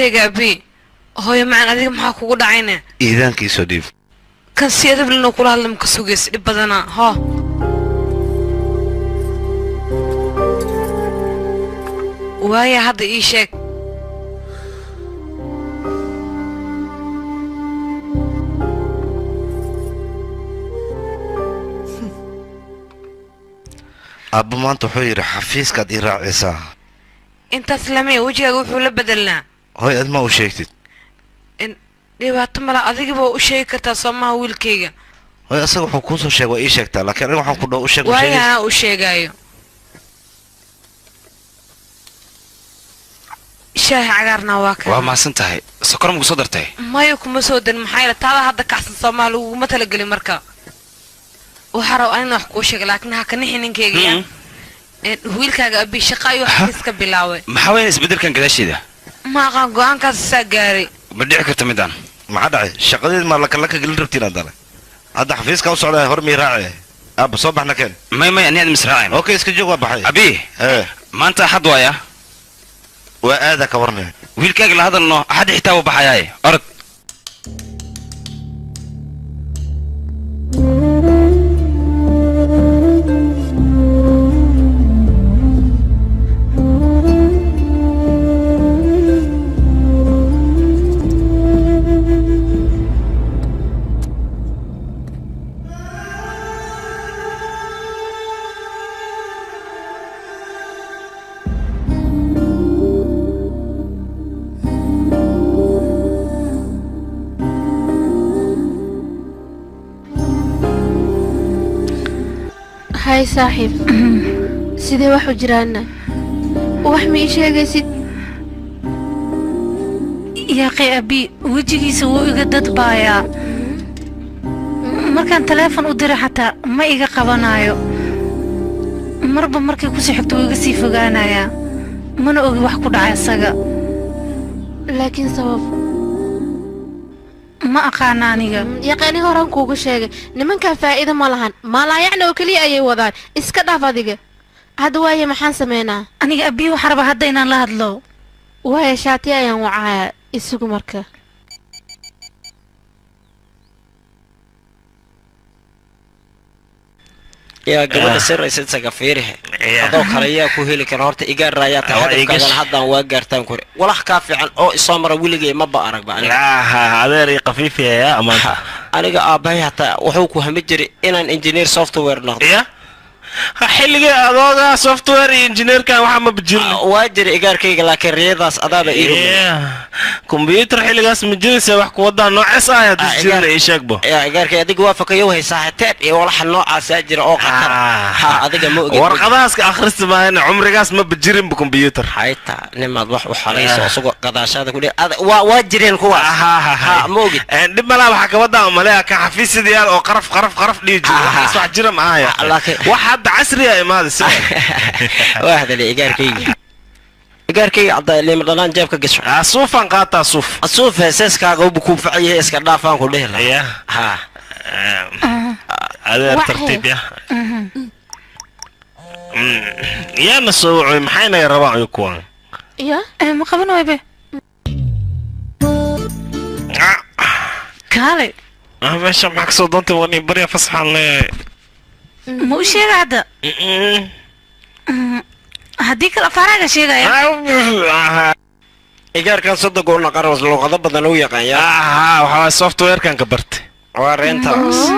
sheegaa bi hooyo macaan adiga maxaa kugu dhacayna iidaankiisoo dhiib kan si adab lino kula hadla ma ka sugays dhib badana ho waaya hadda ii sheeg aabba maanta wuxuu yidhi xafiiskaad ii raacaysaa intaas lamee wejigaaga wuxuu la bedelnaa hooy aad ma u sheegtid dhibaato mala adigaba u sheegi kartaa soomaha wiilkayga hooy asaga wuxuu kuusoo sheeg waa ii sheegtaa laakiin aniga waxaan ku dhaw u sheeg waaya anaa u sheegaayo shaahi cagaarna waa kan waa mahadsan tahay sokor ma ku soo dartay maya kuma soo darin maxaa yeele taada hadda kacsan soomaha laguguma talagelin marka waxaa raba anina wax kuu sheega laakiin ha ka nixi ninkayga ya wiilkaaga abi shaqa ayuu xafiis ka bilaabay maxaa weyn isbedelkan gadaasheeda ma aqaan go-aankaas isaa gaaray ma dhici karta midaan maxaa dhacay shaqadeed maa lakalaka gelin rabtiin haddana hadda xafiiska u socdaa hor mii raaci aabba soo baxna keen may ani aad misraacin okay iska joog waa baxay abi maanta axad waaya waa aada ka warnay wiilkaaga la hadalno axad xitaa wuu baxayaaye orod هاي صاحب سيدي واحد جيراننا وحمي شيغيسيد يا أخي أبي وجهي سووا إيجاد بايا مركان تلفون ودري حتى ما إيجا قبنايو مربى مركي كوسي حكتو إيجا سيفقانايا من أوجي وحكو دعايا ساقا لكن سبب ما أقانانيga yaqaani horan kuugu sheegay nimanka faa'iido ma lahan mala yacni oo kaliya ayay wadaan iska dhaaf adiga hadda waaye maxaan sameynaa aniga abi waxa raba hadda inaan la hadlo waaye shaati ayaan wacaa isugu marka يا قبل سر سنسك فيره هذا خليا كوهيل كان هرت إيجار رايات هذا كان هذا واجر تنكر ولا كافي عن أو إسامر ويلجي ما بأرق بقى لا هذا ريق خفيف يا أمان أنا أباي حتى وحوك وهمجري إن إنجينير سوفت وير نهض حلقة هذا سوفت وير إنجينير كان محمد بجيل واجر إيجار كي لكن رياضس أدابة إيه كمبيوتر حلقة اسم الجيل سوح وضع نوع ساعة تسجيل إيش أكبر يا إيجار كي أديك وافق يوهي ساعتين ولا حنوع ساجر أو قطر ها أديك مو ورقداس آخر سبعين عمري قاس ما بتجرم بكمبيوتر حيتا لما ضح وحريص وسوق قداش هذا كله واجرين كوا ها موجود دب ملا بحكي وضع ملاها كحفيز ديال أو قرف ليجي صح جرم معايا واحد عسري يا إماد واحد اللي إيجار كي عضا اللي مدلان جابك قشع صوفا قاطع صوف الصوف أساس كاغو بكون فعيه إسكار دافان كله لا إيه ها هذا الترتيب يا نسوع محينا يا رباع يكون يا ما قبلنا يبي كالي باش معك صوت واني بري فصح الله مو شيء هذا هديك الأفراج شيء يا إيجار كان صدق قولنا قرص لو غضب بدنا ويا يا وها سوفت وير كان كبرت وارنتاس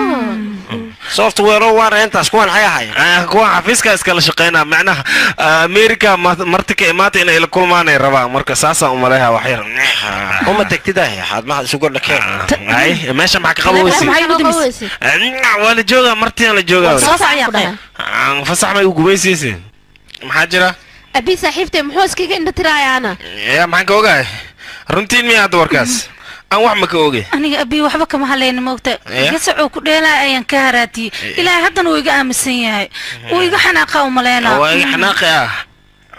سوفت وير وارنتاس كون حيا كون حفيز كاس كلا شقينا معناها أمريكا مرتك إمات إن إلى كل ما نيربا مركز ساسا وملاها وحير هم تكتده يا حد ما شو قول لك أي ماشي معك قبوسي ولا جوجا مرتين ولا جوجا فصح ما يقول بيسيسي محاجرة أبي صاحبتي محوسكي إنت تراي أنا يا معك وجاي رنتين مية دوركاس أنا واحد مكوجي أنا أبي وحبك محلين موتة يسعوا كلها أيان كهراتي إلى هذا ويجا مسيا ويجا حناقة وملينا ويجا حناقة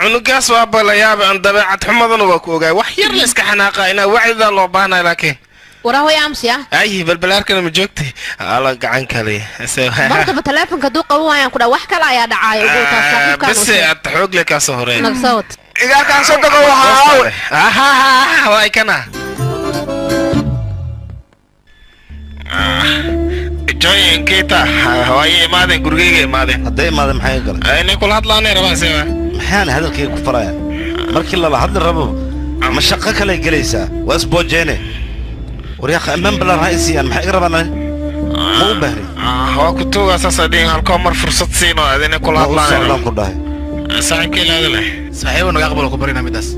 عنقاس وابلا يابا عند بيعة حمضان وكوجي وحير لسك حناقة أنا وعد الله بانا لكن وراه يامس يا أيه بالبلار كنا مجوكتي الله قعن كلي برضه بتلافن كدو قوي يعني كده وحكة لا يا دعاية بس أتحوق لك يا سهرين نقصوت igaalkaan soo dago waxaa aha way kana joy kita way imaadeen gurigeyga imaadeen hadday imaadeen maxay galay inay kula hadlaanay rabaan seeba maxaan hadalkayga ku faraya markii lala hadli rabo ma shaqo kale galaysaa waa isboojeene waryaqa ammaan balan raaysiyan maxay iga rabaan ma u bahri waa ku tuuga sasadin halko mar fursad siino adina kula hadlaanay ku dhahay saaxiibkii la hadlay saaxiibo naga aqbalo ku barina midaas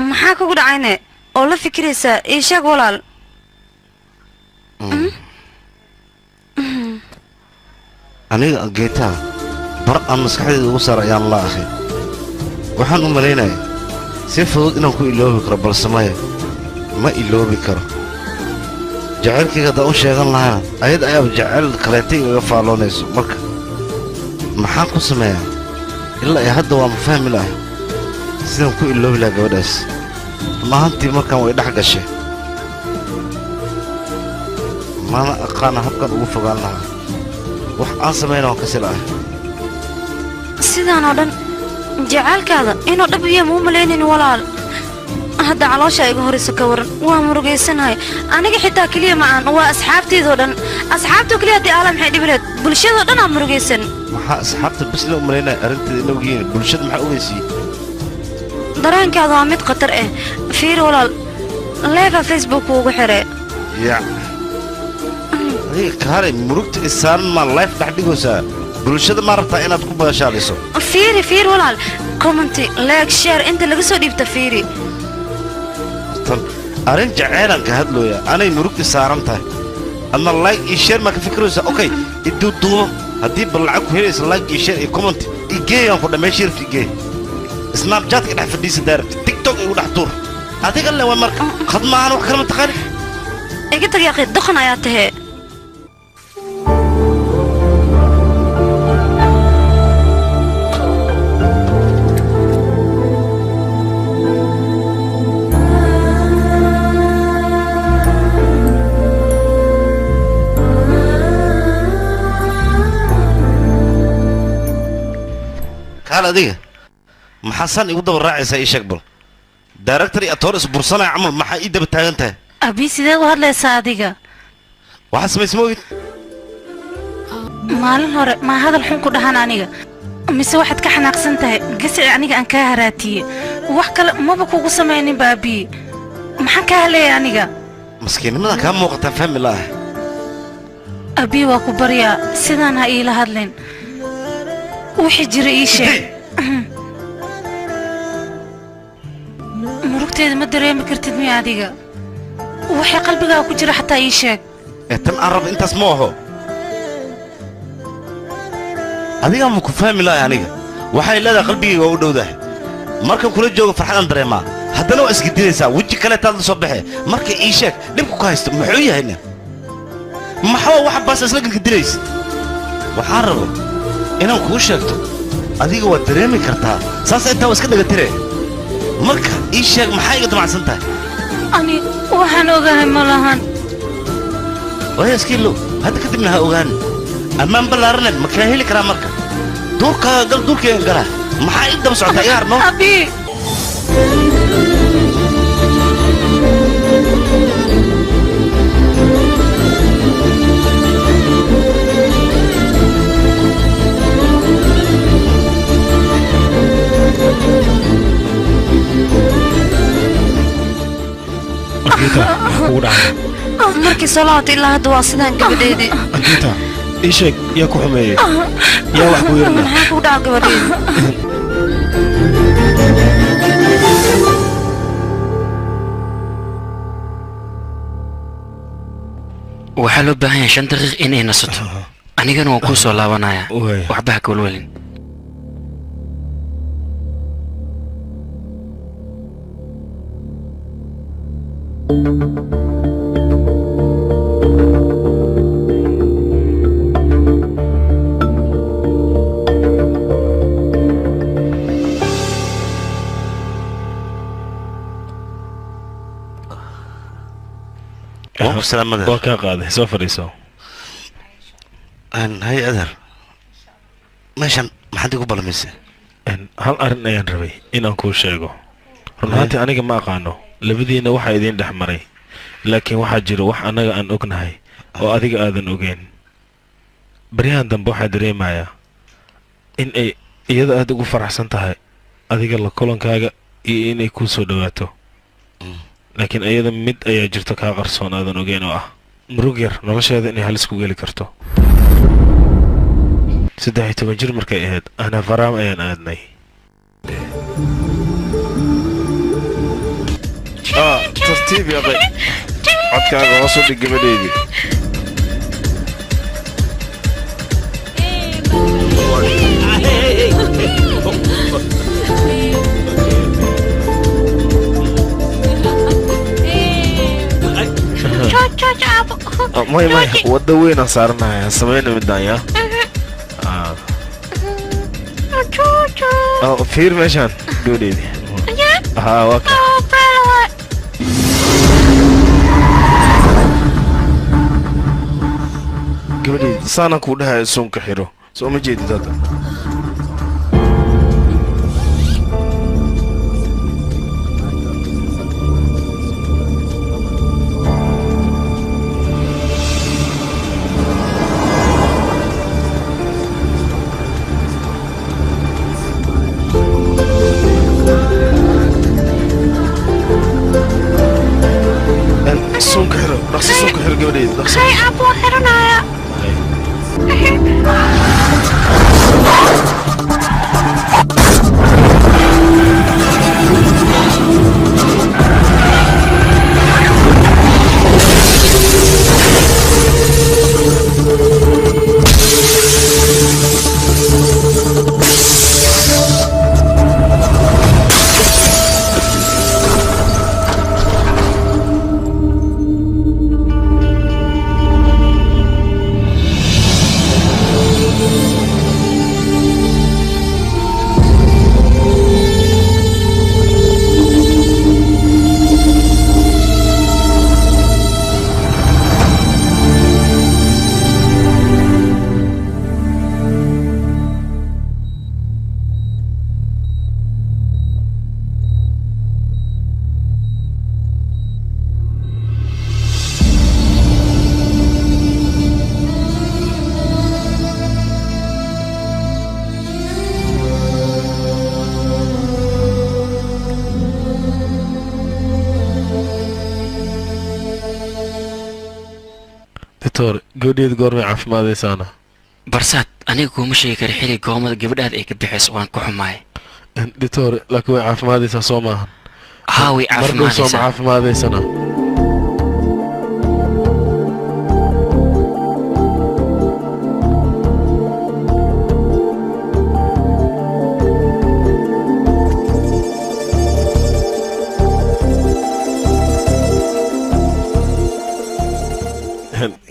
maxaa kugu dhacayne oo la fikiraysaa ii sheeg walaal aniga geetaa bar aan maskaxdeeda ugu saar ayaan la ahay waxaan u malaynaya si fudud inaan ku iloobi karo balse maya ma iloobi karo jacaylkayga haddaan u sheegan lahaana ayad ayaaba jacayl kaleentay igaga faalloonayso marka maxaan ku sameeyaa ilaa ay hadda waa ma fahmi lahay sidaan ku iloobi lahaa gabadhaas maahantii markaan way dhex gashay mana aqaana habkan ugu fogaan lahaa wax aan samayna waan kasi la'ahay sidaan oo dhan jacaylkaada inuu dhab iyo muu malaynin walaal hadda caloosha iga horaysa ka waran waa murugaysanahay aniga xitaa keliya ma aan waa asxaabteedoo dhan asxaabtoo keliya haddii aala maxay dhibileed bulshadoo dhan aa murugaysan maxaa asxaabta bas la u malaynaya arrinteeda inoogiin bulshada maxaa ogeysiiyey dareenkaada waa mid khatar ah fiir walaal leefa facebook ugu xire yac adiga kaalay murugta isaaran maa life dhex dhigaysaa bulshada ma rabtaa inaad ku badashaaliso fiir walaal commenty like share inta laga soo dhiibta fiiri tan arrin jacaylan ka hadlooya anay murugta saaran tahay adna like iyo share maa ka fikiraysaa okay iduuduubo haddii bal lacag ku helaysa like iyo share iyo commenty igeeyaan ku dhammeey shirfi igeey snapchatka dhex fadhiisa daarabta tiktok igu dhex tuur adiga le waa marka khad maahan wax kalama taqaani iga tag yaaqi doqon ayaa tahee kaal adiga maxaasan igu daba raacaysaa ii sheeg bal director iyo atoor isbursanaya camal maxaa ii daba taagan tahay abi sidee u hadlaysaa adiga waxaad samaysma ogid maalin hore maa hadal xun ku dhahan aniga mise waxaad ka xanaaqsan tahay gasici aniga aan kaa haraatiye wax kale maba kugu samaynin baabii maxaan kaa hadlaya aniga maskiinnimada kaa muuqataan fahmi la'ah abi waa ku baryaa sidaan ha iila hadlin wixii jira ii sheeg murugteeda ma dareemi kartid miya adiga waxay qalbigaa ku jira xataa ii sheeg ee tan aan raba intaas ma aho adigaa ma ku fahmi la'ah aniga waxay leedahay qalbigayga waa u dhowdahay markan kula joogo farxadaan dareemaa haddana waa isgedinaysaa weji kaleetaad la soo baxe marka ii sheeg dhibku ka haysto muxuu yahayna maxaa waxa baas isla gedgedinaysa waxaan rabo inaan kuu sheegto adiga waad dareemi kartaa saas intaa waa iska dhagatire marka ii sheeg maxaa iga damacsan tahay ani waxaan ogahay ma lahan waya iskiilow hadda kadibna ha ogaani ammaan ballaaraneed ma kaa heli karaa marka duurkaaga gal duurkayga galaa maxaa ii daba socotaa iga harno abi markii soo laabtay ilaa hadda waa sidaan gabadheedii antiita ii sheeg yaa ku xumeeyey yaa wax ku yeerna maxaa kugu dhaca gabadheedii waxaa loo baahan yahay 5 daqiiq inay nasato anigana waan kuu soo laabanayaa waxba ha ka walwalin waa kaa qaaday soo fadhiiso هاي أدر meeshan maxaad igu balamisay hal arrin ayaan rabay inaan kuu sheego runtii aniga ma aqaano labadiina waxa idin dhex maray laakiin waxa jira wax anaga aan ognahay oo adiga aadan ogeyn baryahan dambe waxaa dareemayaa in ay iyada aad ugu faraxsan tahay adiga la kulankaaga iyo inay kuu soo dhawaato laakiin iyada mid ayaa jirto kaa qarsoon aadan ogeyn oo ah murug yar nolosheeda inay halis ku geli karto 13 jir markay ahayd ana faraam ayaan aadnay tartiib ya bay codkaaga hoos u dhig gabadheedii may wadda weynaan saaranayaa samayna midaan yaa fiir meeshaan gabadheedii haa waa ka gabadheedii saanaan kuu dhahayo suunka xiro soo ma jeedid hadda suunka xiro dhaqsi suunka xiro gabadheedii dhaqsi hay aabbo xiranaya gabadheed goormay caafimaadaysaana barsaad aniga kuuma sheegi kara xilli goomada gabadhaada ay ka bixayso waan ku xumaay doctor laakiin way caafimaadaysaa soo maahan haa way caafimaadaysaa ma caafimaadaysana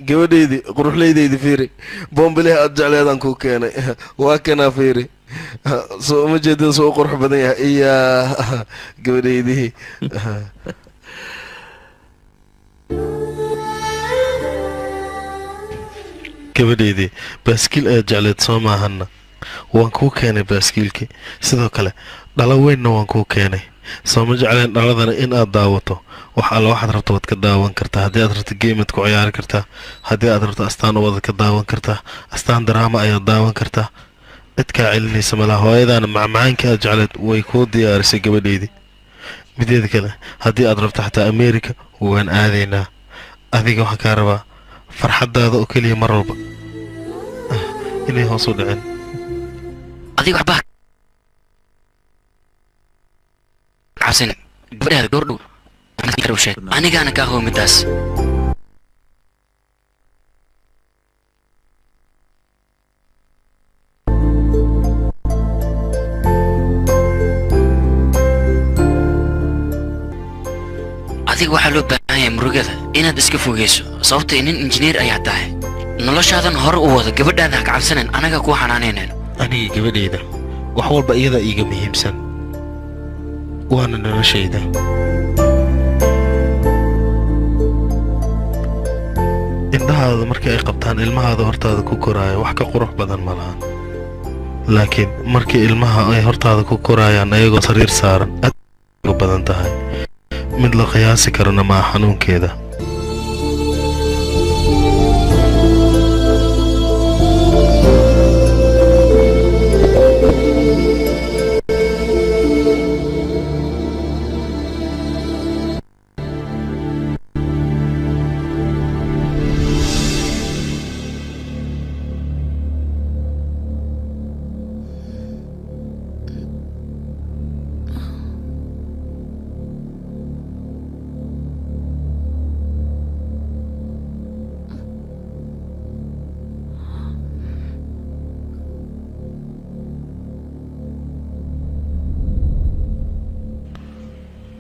gabadheydii quruxleydeydii fiiri boombileha aad jecleedaan kuu keenay waa kanaa fiiri soo uma jeedin soo u qurux badan yahay iyaa gabadheydii gabadheydii baaskiil ayaad jecleed soo maahana waan kuu keenay baaskiilkii sidoo kale dhalo weynna waan kuu keenay soo ma jecleen dhaladana in aad daawato wax alla waxaad rabto waad ka daawan kartaa haddii aad rabto geemad ku ciyaari kartaa haddii aad rabto astaan waad ka daawan kartaa astaan daraama ayaad daawan kartaa cid kaa celinaysa malaha hooyadaana macmacaankii aad jecleed way kuu diyaarisay gabadheydii mideeda kale haddii aad rabto xataa ameerika waan aadaynaa adiga waxaan kaa rabaa farxaddaada oo keliya mar walba inay hoos u dhicin adiga waxba cabsan gabadhaada goordhow anigaana kaa hoo midaas adiga waxaa loo baahan yahay murugada inaad iska fogeyso sababta nin injineer ayaa tahay noloshaadan hore u wada gabadhaada ha ka cabsanan anaga kuu xanaanaynayno aniga gabadheyda wax walba iyadaa iiga muhiimsan waana noloshayda indhahaada markii ay qabtaan ilmahaada hortaada ku koraayo wax ka qurux badan ma lahan laakiin markii ilmaha ay hortaada ku koraayaan ayagoo sariir saaran aad uga badan tahay mid la qiyaasi karana maa xanuunkeeda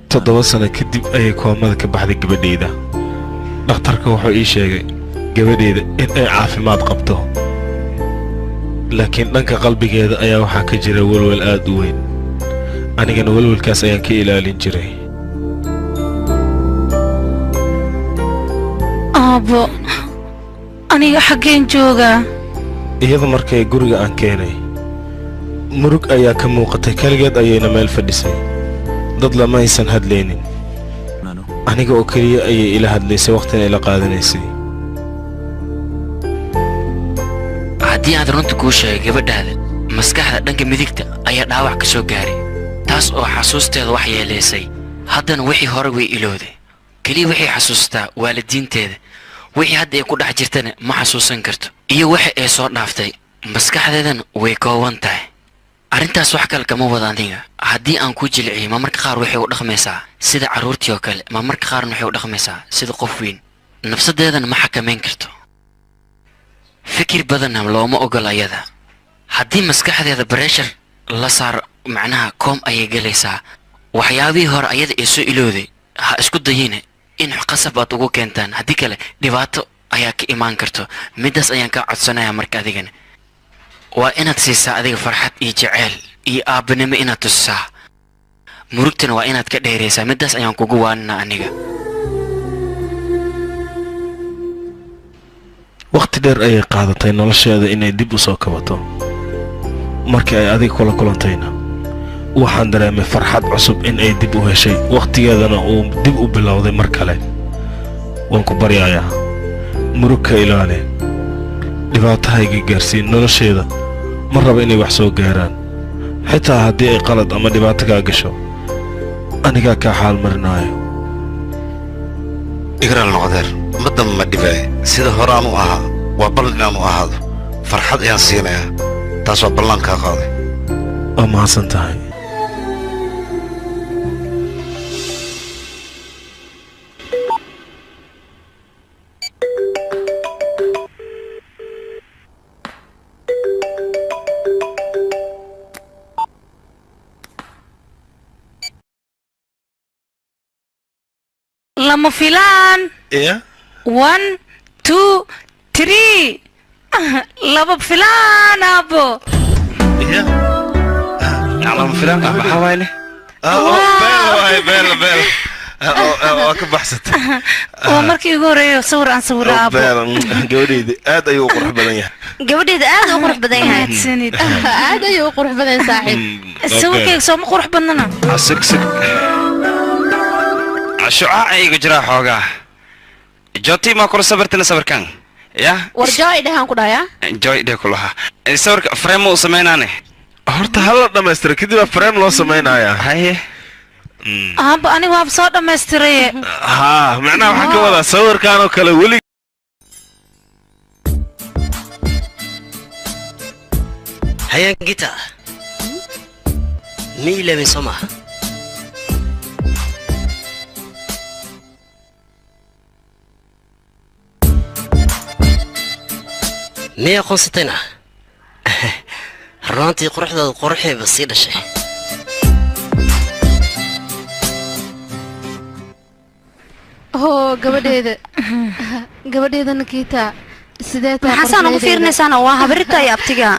toddoba sano kadib ayay koomada ka baxday gabadhayda dhakhtarka wuxuu ii sheegay gabadhayda in ay caafimaad qabto laakiin dhanka qalbigeeda ayaa waxaa ka jira welwel aad u weyn anigana welwelkaas ayaan ka ilaalin jiray aabbo aniga xaggeen joogaa iyada markay guriga aan keenay murug ayaa ka muuqatay keligeed ayayna meel fadhisay dad lama aysan hadlaynin aniga oo keliya ayay ila hadlaysay waqtina ila qaadanaysay haddii aad runta kuu sheegay gabadhaada maskaxda dhanka midigta ayaa dhaawac ka soo gaaray taas oo xasuusteeda wax yeelaysay haddana wixii hore way ilowday keliya waxay xasuustaa waalidiinteeda wixii hadda ay ku dhex jirtana ma xasuusan karto iyo waxa ay soo dhaaftay maskaxdeedana way kooban tahay arrintaas wax kale kama wada adiga haddii aan ku jilciyo ma marka qaar waxay u dhaqmaysaa sida carruurtii oo kale ma marka qaarna waxay u dhaqmaysaa sida qof weyn nafsadeedana ma xakamayn karto fikir badanna looma ogol ayada haddii maskaxdeeda breshar la saaro macnaha koom ayay gelaysaa waxyaabihii hore ayada ee soo ilowday ha isku dayina in qasab aad ugu keentaan haddii kale dhibaato ayaa ka imaan karto middaas ayaan kaa codsanayaa marka adigana waa inaad siisaa adiga farxad iyo jeceyl iyo aabbanimo inaad tusisaa murugtana waa inaad ka dheeraysaa middaas ayaan kugu waaninaa aniga waqti dheer ayay qaadatay nolosheeda inay dib u soo kabato markii ay adiga kula kulantayna waxaan dareemay farxad cusub in ay dib u heshay waqtigeedana uu dib u bilowday mar kale waan ku baryayaa murug ka ilaali dhibaatahayga gaarsiin nolosheeda ma raba inay wax soo gaaraan xitaa haddii ay qalad ama dhibaato kaa gasho anigaa kaa xaal marinaayo igraal noqdeer madamba ma dhibaaye sida hore aan u ahaa waa ballan inaan u ahaado farxad ayaan siinayaa taas waa ballan kaa qaaday waa mahadsan tahay lama filaan iya 1 2 3 laba filaan aabbo iya lama filaan maxaa waaye leh beel waa ka baxsatay waa markii ugu horeeyo sawir aan sawiro aabbo gabadhayda aad ayuu u qurux badan yahay gabadheeda aad u qurux badan yahay aad ayuu u qurux badan saaxiib sawirkayga sooma qurux badnana sig shucaac iga jiraa xoogaa joti ma kula sabirtana sawirkan ya war joy dhahan ku dhaya joy dhe kulaha sawirka frame u samaynaane horta hala dhammaystira kadib frame loo samaynayaa haye aabbo aniga waaba soo dhammaystiraye haa macnaha waxaan ka wadaa sawirkan oo kale weli hayaan gita ma ilaabin soo maaha miyay aqoonsatayna runaantii quruxdooda quruxeeba sii dhashay oo gabadheeda Nikita sidee tahay maxaan ugu fiirnaysana waa habarita ay abtiga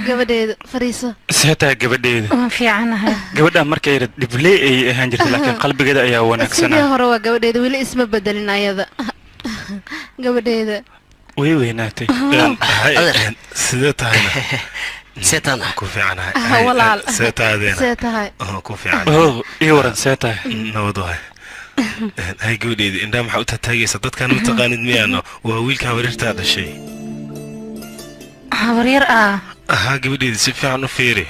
gabadheeda fariiso seetaa gabadheeda waan fiicanahay gabadha markay yar dhibley ay ahaan jirtay laakiin qalbigeeda ayaa wanaagsanaa sidii hore waa gabadheeda weli isma bedelin ayada gabadheeda way weynaatay sidee tahayna seetana ku fiicanahay walaal see tahadeena see tahay ku fiican ii waran see tahay nabad waay hay gabadheedii indhaa maxaa u taataagaysa dadkaan u taqaanid miyaano waa wiilka habaryartaa dhashay habaryar ah ahaa gabadheedii si fiican u fiiri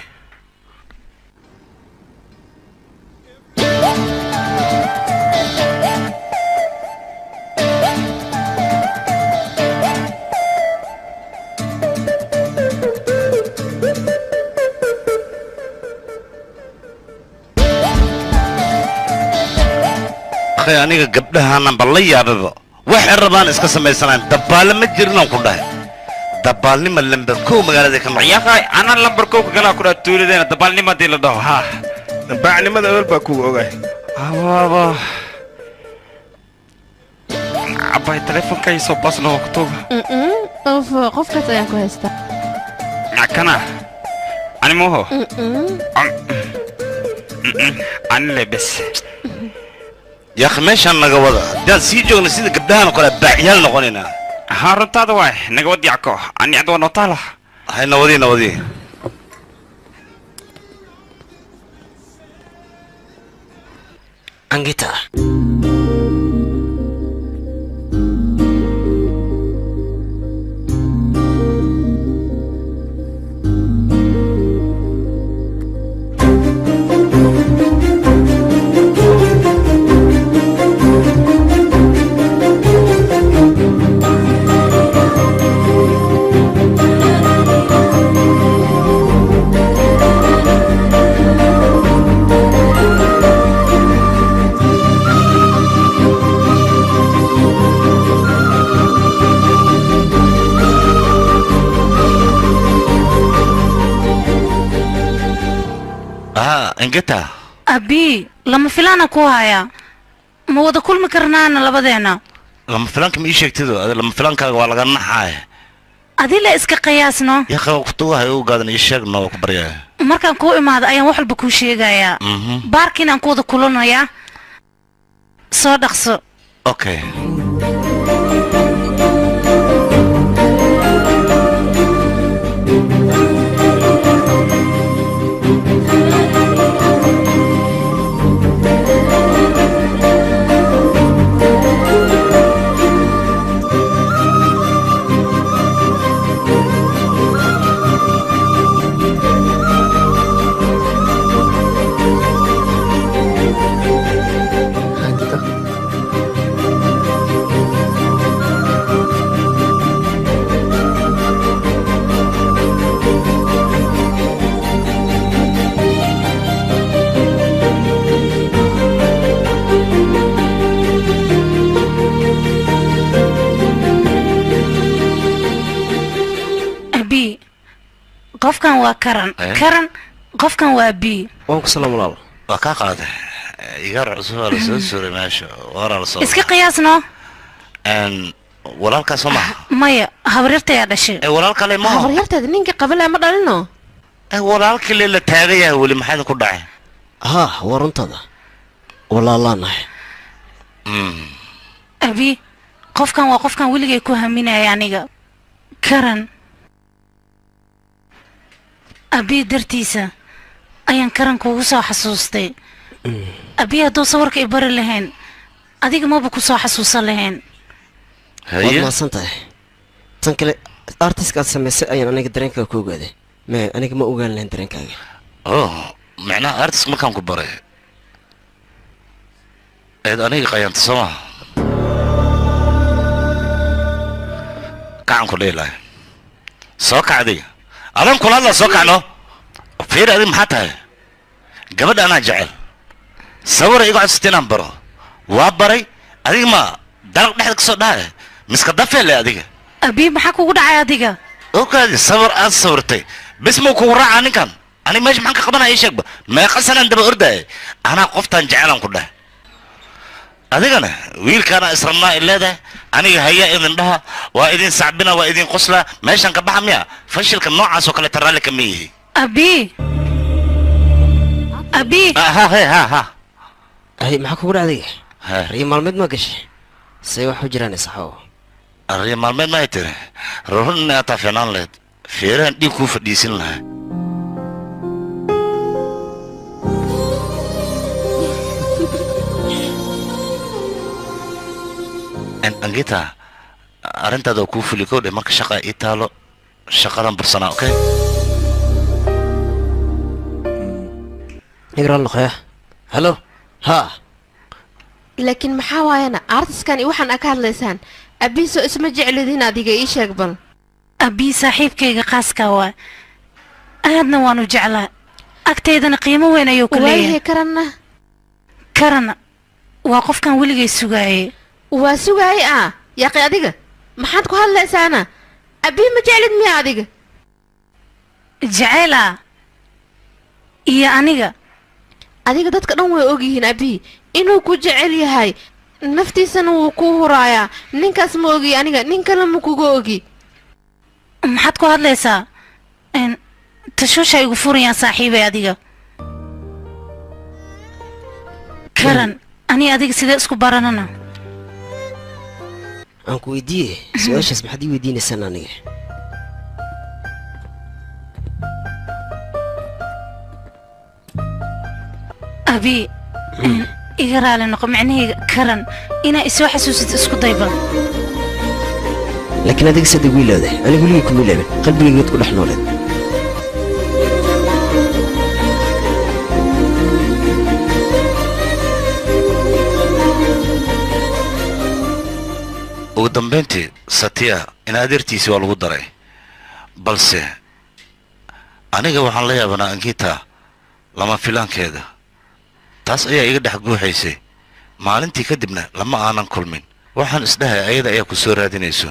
aniga gabdhahaanaan bal la yaababa waxay rabaan iska samaysanaan dabbaale ma jirinaan ku dhahay dabbaalnima lambar kow magaalada ka noqon yaqay anaan lambar kow ka galaa ku dhaha tuuladeena dabbaalnimadii la dhaho haa baacnimada awal baa kugu ogaay abaaba abay telefonka ii soo basno waqtuga qofkaas ayaan ku haystaa kana ani moho ani lebes yaakh meeshaan naga wada haddaan sii joogna sida gabdhahaan oo kale baaciyaal noqonaynaa haa runtaada waay naga wad yacko ani cid waa noo taala hay nawadii angita ingeta abi lama filaana ku haya ma wada kulmi karnaana labadeena lama filanka ma ii sheegtido lama filankaaga waa laga naxaay adila iska qiyaasno yaqa waqtugahay u gaadan ii sheegno ku baryaa markaan kuu imaado ayaan wax walba kuu sheegayaa baarkiin aan ku wada kulanayaa soo dhaqso okay qofkan waa karan qofkan waa bi waan ku salaam walaal waa ka qaaday igar cusub la soo suuray meesha wara la soo iska qiyaasno walaalka soma maya habaryarta yaa dhashay walaalka le ma habaryarteeda ninka qabala ma dhalino walaalka le la taagaya wali maxay ku dhacay ha waruntada walaalaanahay abi qofkan waa qofkan weligay ku haminaya aniga karan abi dartiisa ayaan karan kuugu soo xasuustay abi hadduu sawirka i bari lahayn adiga maba ku soo xasuusan lahayn waad maasan tahay tan kale artiska aad samaysay ayaan aniga dareenkaaga ku ogaaday aniga ma ogaan lahayn dareenkaaga macnaha artiska markaan ku baray eed aniga qayaanta soo maha kacan ku dheelahay soo kacday adan kula hadla soo kacno fiir adin maxaa tahay gabadha anaa jecel sawira igu codsateen baro waa baray adiga ma dalaq dhexda kasoo dhahay miska dafeele adiga abi maxaa kugu dhacay adiga okaadi sawir aad sawirtay bis muu kugu raacaa ninkan aniga meesha maxaan ka qabanaya ii sheegba meeqa sanaan daba ordaya anaa qoftaan jecelaan ku dheh adigana wiilkaana israbnaa i leedahay aniga haya idin dhaha waa idin sacbina waa idin qoslaa meeshan ka baxa miya fashilka noocaas oo kale taraalli kama yihi abi hay maxaa kugu dhacday riyo maalmeed ma gashay say wax u jiraan saxo arrimo maalmeed ma ay tiri ruuxna inaad taafinaan leed feerahan dhiig kuu fadhiisin lahaa angita arrintaada oo kuu fuli kowdhe marka shaqa ii taalo shaqadan barsanaa okay igral noqoya hallo ha laakiin maxaa waayana artiskan iyo waxaan ka hadlaysaan abiiso isma jeclidin adiga ii sheeg bal abii saaxiibkayga qaaska waa aadna waanu jeclaa agteydana qiimo weyn ayuu ku leeyahay karana waa qofkan weligay sugaayay waa sugaayay yaqi adiga maxaad ku hadlaysaana abii ma jeclid miya adiga jecela iyo adiga dadka dhan way ogyihiin abii inuu ku jecel yahay naftiisana wuu ku huraayaa ninkaas ma ogi aniga nin kale ma kuga ogi maxaad ku hadlaysaa tashuusha igu furayaan saaxiibay adiga karan ani adiga sidee isku baranana aan ku weydiiyey su-aashaas maxaad ii weydiinaysaan aniga abii iga raali noqo micnahayga karan inaa isoo xasuusito isku dayban laakiin adiga sad igu ilowday anigu weligay kuma ilaabin qalbigaygaad ku dhex nooleed ugu dambayntii satiya in adeertiisii waa lagu daray balse aniga waxaan la yaabanaa angita lama filaankeeda taas ayaa iga dhex guuxaysay maalintii kadibna lama aanan kulmin waxaan isdhahay ayada ayaa ku soo raadinayso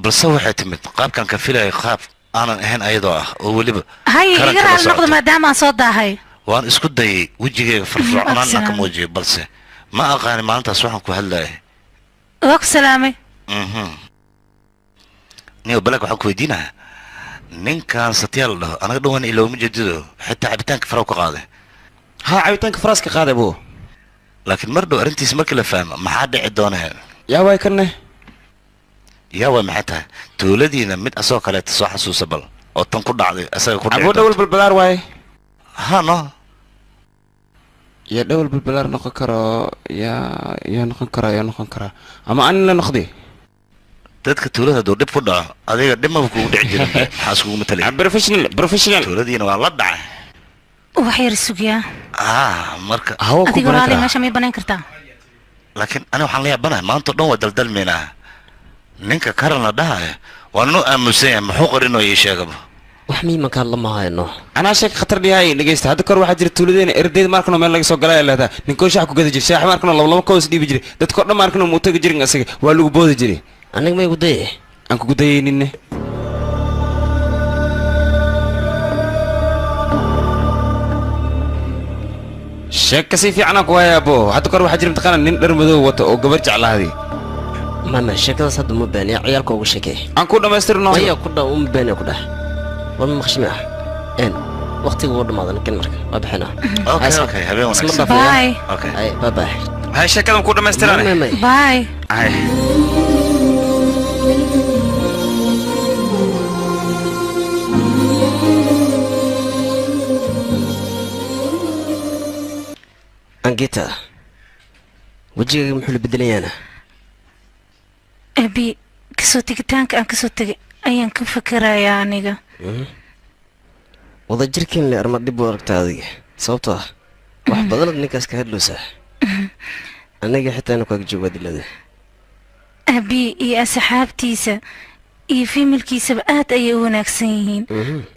balse waxay timid qaabkan ka filayay qaab aanan ahayn ayadoo ah oo weliba hay iga raali noqdo maadaama aan soo daahay waan isku dayay wejigayga farfircoonaan ka muujiyay balse ma aqaani maalintaas waxaan ku hadlayay waa ku salaamay niyo balak waxaan ku weydiinayaa ninkan satiya la dhaho anaga dhawaan ilooma jeedido xitaa cabitaanka faraw ka qaaday ها عبيتانك فراسك قاعد ابوه لكن مرضو ارنتيس مركي لا فاهم ما حد عدونه يا واي كنه يا واي maxata tooladiina mid asoo kale soo xasuusa bal oo tan ku dhacday asaga ku dhacday abo dawal balbalaar waay ha no ya dawal balbalaar noqon karo ya noqon kara ama aan la noqdi dadka toolada doo dib ku dhaco adiga dhimaba kugu dhici jiray maxaa iskugu matalay professional tooladiina waa la dhacay waxyar sugiyaa marka adiga raali meesha may banayn kartaa laakiin ana waxaan la yaabanahay maanta dhan waa daldalmeynaa ninka karana dhahay waa noo aamusan yahay muxuu qarinoo ii sheegaba wax miiman ka lama hayno anaa sheeg khatar dhihay dhageysta hadda kor waxaa jira tuuladeena erdeed markano meel laga soo galay leedahay ninkoo shax ku gada jiray shax markano laba koos dhiibi jiray dadkoo dhan markano muu tagi jirin asaga waa lagu boodi jiray aniga may gudaye aan ku gudayeyninne sheeg kasii fiicnaa ku haya abo hadda kor waxaa jira mataqaana nin dhar madow wata oo gabar jeclaadii mama sheekadaas hadda ma baaniya ciyaalka ugu sheekee aan ku dhammaystirno maya ku dha uma baaniya ku dhah war maqshimi ah waqtiga wuu dhamaaday ninkan marka waa bixinaa okay habeen wanaagsan bye okay bye bye hay sheekadan ku dhammaystirane bye hay angita wejigaaga muxuu la bedelayaana abi kasoo tegitaanka aan kasoo tegay ayaan ka fakarayaa aniga wada jirkiin le arma dhib u aragtaa adiga sababtoo ah wax badanaad ninkaas ka hadloosaa aniga xitaa inu kaaga joogaa dilada abi iyo asxaabtiisa iyo fiimilkiisaba aad ayay u wanaagsan yihiin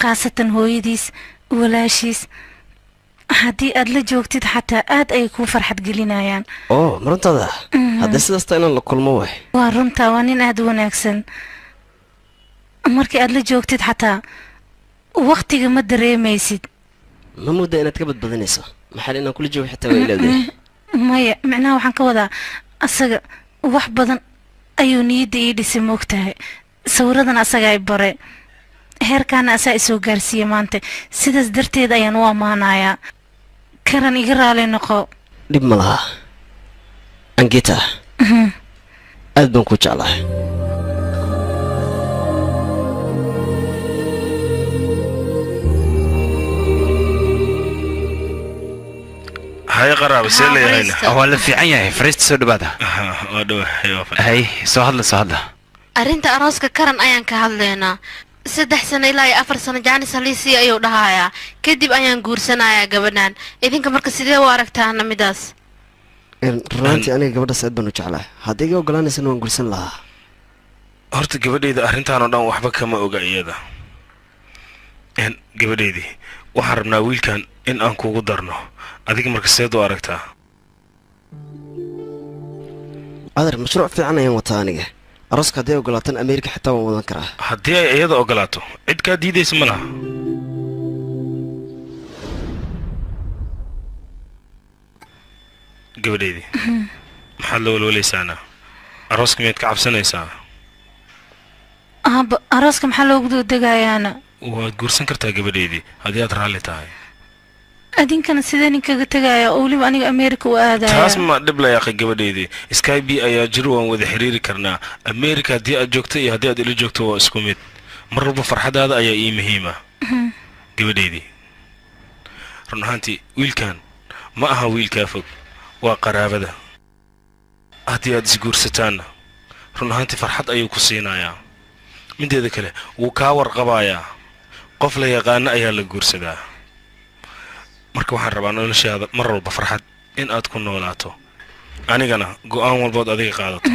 khaasatan hooyadiis walaashiis haddii aad la joogtid xataa aad ay kuu farxad gelinayaan maruntaada haddii sidaasta inaan la kulmo waay waa runtaa waa nin aad u wanaagsan markii aad la joogtid xataa waqtiga ma dareemaysid ma mudda inaad ka badbadanayso maxaa inaan kula joogo xitaa waa ilaawday maya micnaha waxaan ka wadaa asaga wax badan ayuu niyadda ii dhisay moogtahay sawiradan asaga ay bare heerkaana asaa isoo gaarsiiya maanta sidaas darteed ayaan u ammaanayaa karan iga raali noqo dhib ma laha angita aad baan ku jeclahay هاي قرابة سيلي هاينا هو اللي في عيني فريست سود بعدها هاي سهل arrinta arooska karan ayaan ka hadlaynaa 3 sano ilaa iyo 4 sano jaanis haliisii ayuu dhahayaa kadib ayaan guursanayaa gabadhan idinka marka sidee u aragtaana midaas runtii aniga gabadhaas aad baan u jeclahay haddii iga ogolaanaysana waan guursan lahaa horta gabadhayda arrintaan oo dhan waxba kama oga iyada gabadhaydii waxaan rabnaa wiilkan in aan kugu darno adiga marka seed u aragtaa adar mashruuc fiican ayaan wataa aniga arooska haddii ay ogolaataan ameerika xitaa waan wadan karaa haddii ay iyada ogolaato cid kaa diidaysa ma laha gabadhaydii maxaad la walwalaysaana arooska miyaad ka cabsanaysaa aaba arooska maxaa loogu doodegayaana waad guursan kartaa gabadhaydii haddii aad raalli tahay adinkana sidee ninkaga tegaya oo weliba aniga ameerika u aadaya taas ma dhib la yaaqay gabadhaydii skype ayaa jiro waan wada xiriiri karnaa ameerika haddii aad joogto iyo haddii aad ila joogto waa isku mid mar walba farxadaada ayaa ii muhiima gabadhaydii run ahaantii wiilkan ma aha wiilkaa fog waa qaraabada haddii aad isguursataanna run ahaantii farxad ayuu ku siinayaa mideeda kale wuu kaa warqabayaa qof la yaqaano ayaa la guursadaa marka waxaan rabaa noloshaada mar walba farxad in aad ku noolaato anigana go'aan walbood adiga qaadato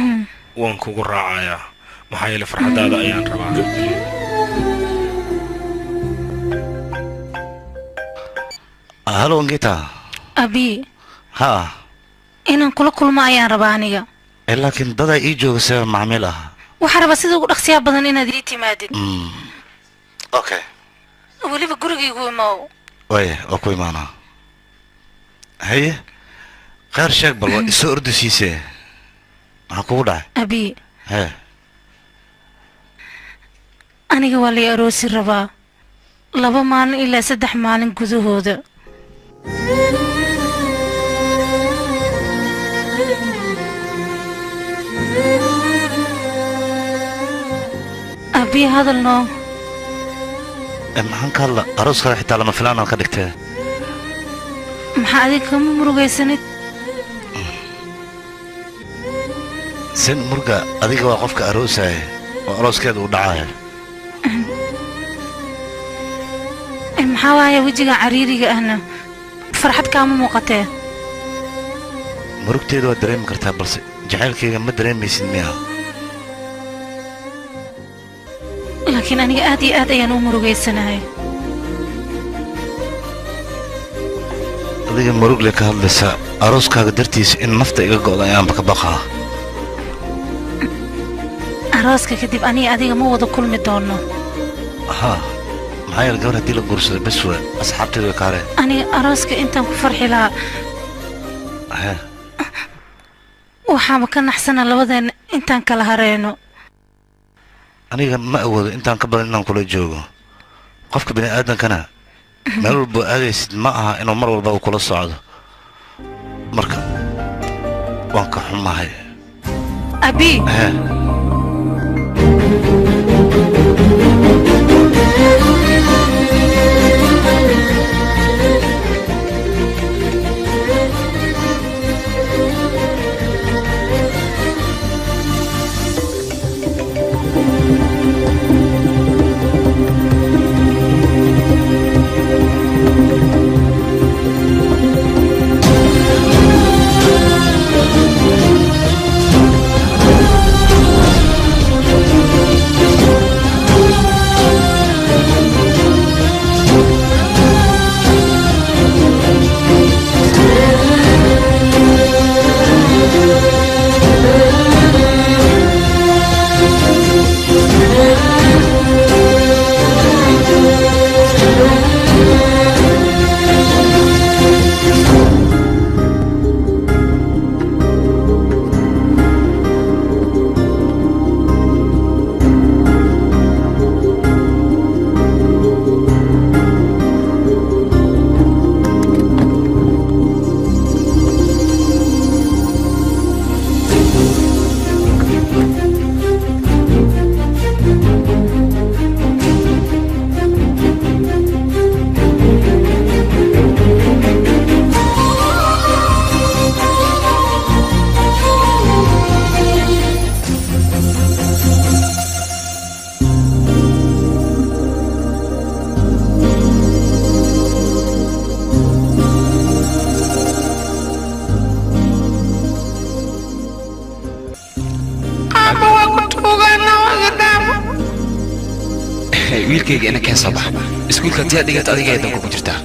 waan kugu raacayaa maxaa yeele farxadaada ayaan rabaa halo ngita abi ha inaan kula kulmo ayaan rabaa aniga laakiin dadaa ii jooga sida macmiil ah waxaan rabaa sida ugu dhaqsiyaa badan inaad ii timaadid okay weliba gurigaygu imaw waye waa ku imaanaa haye khayr sheeg bal waa isoo ordisiisee maxaa kugu dhacay abi hee aniga waa lay aroosi rabaa 2 maalin ilaa 3 maalin gudahooda abi hadal noo maxaan ka hadla arooskaada xitaa lama filaan aan ka dhigtee maxaa adiga kama murugaysanid sin murga adiga waa qofka aroosaya oo arooskeeda uu dhacaya maxaa waaya wejiga cariiriga ahna farxad kaama muuqatee murugteeda waad dareemi kartaa balse jacaylkayga ma dareemaysid miya laakiin aniga aad iyo aad ayaan u murugaysanahay adiga murugle ka hadlaysa arooskaaga dartiisa in nafta iga go'da ayaanba ka baqaa arooska kadib aniga adiga ma wada kulmi doono ha maxaa yeele gabar haddii la guursado bes waa asxaabteedu way kaareen aniga arooska intaan ku farxi lahaa waxaaba ka naxsana labadeena intaan kala hareeno aniga ma awoodo intaan ka badan inaan kula joogo qofka bini aadankana meel walba aadaysid ma aha inuu mar walba uu kula socdo marka waan ka xumahay abi wiilkayga ina keen soo bax iskuulka haddii aad dhigato adiga ee danka ku jirtaa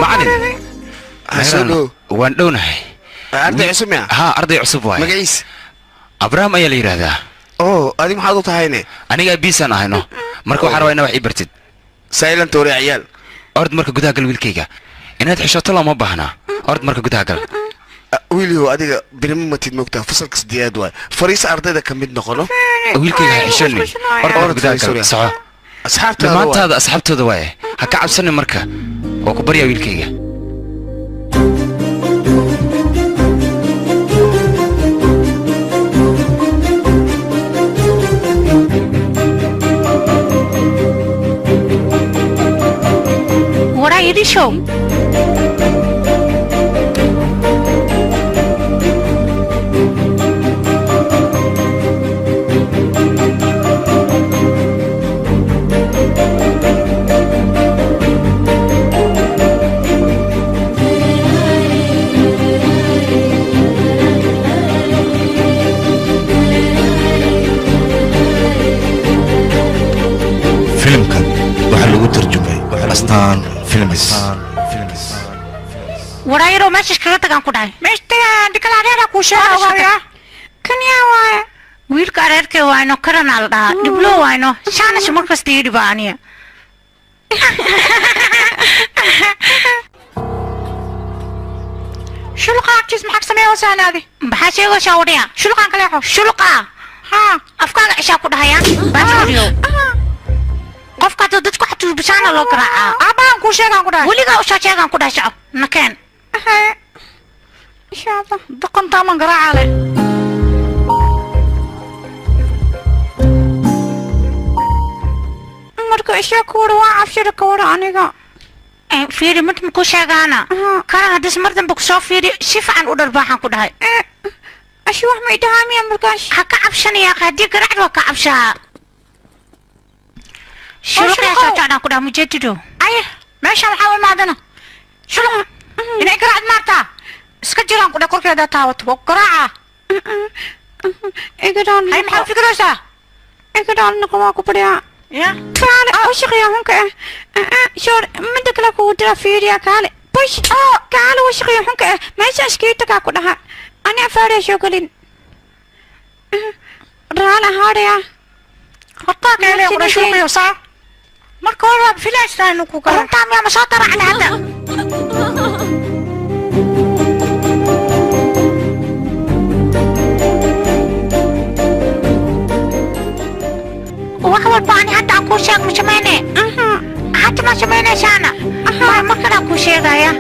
macalin waan dhownahay arday cusub miya haa arday cusub waaye magaciis abraham ayaa la yidhaahdaa oo adiga maxaad u tahayne aniga abiisaan ahayno marka waxaan rabaa inaa wax ii bartid silent ore ciyaal ord marka gudaha gal wiilkayga inaad xishoto looma baahnaa ord marka gudaha gal wiiliyow adiga birima matid moogtaa fasalka sideedaad waay fariisa ardayda ka mid noqono wiilkayga ha xishoni ord marka gudaha gal soco dhammaantaada asxaabtooda waaye ha ka cabsanin marka waa ku baryaa wiilkayga What are you doing, show? filimkan waxaa lagu tarjumay astaan films What are you doing? Message kala tagaan ku dhahay. Message dikala areera ku sheegaya. Kaniya waay. Wiilka areerkee waayno karana la dhahaa. Diblo waayno. Shaana markasta yidhi baaniya. Shulqa agtiis maxaa ka sameeya wasaanaadi? Maxaa sheego shaawadiya? Shulqaan kale xo. Shulqa. Ha, afkaaga cishaa ku dhahaya. Baajuriyo. qofka dadku xatuu bishaana loo garaaca abaan ku sheegan ku dhahay waliga u sheegan ku dhahay shacab nakeen shacab daqan taaman garaaca le marka isha ku waa afshir ka wara aniga fiiri mid ku sheegana kana hadis mardan buu soo fiiri si fiican u dharbaaxan ku dhahay ashi wax ma idhaamiya markaas ha ka cabshanaya qadi garaac waa ka cabshaa شلون يا شاطر كده مجددو اي ماشي محاول معدنا شلون انا قرعت مارتا اسكجران كده كل كده تاوت وقراعه اقدر هاي محاول فكروسا اقدر نقوم اكو بريا يا فعلا وش غيا هنك شور مدك لك ودرا فيريا قال بش قال وش غيا هنك ماشي اشكيتك اكو ده انا فاري شغلين رالا هاريا حطاك عليه ولا شو يوصل marka hore waa filaystaa inuu ku galo intaa miyaa masoo daracna hadda wax walba ani hadda aan kuu sheeg ma samayne hadda ma samaynaysaana ma kalaa kuu sheegaya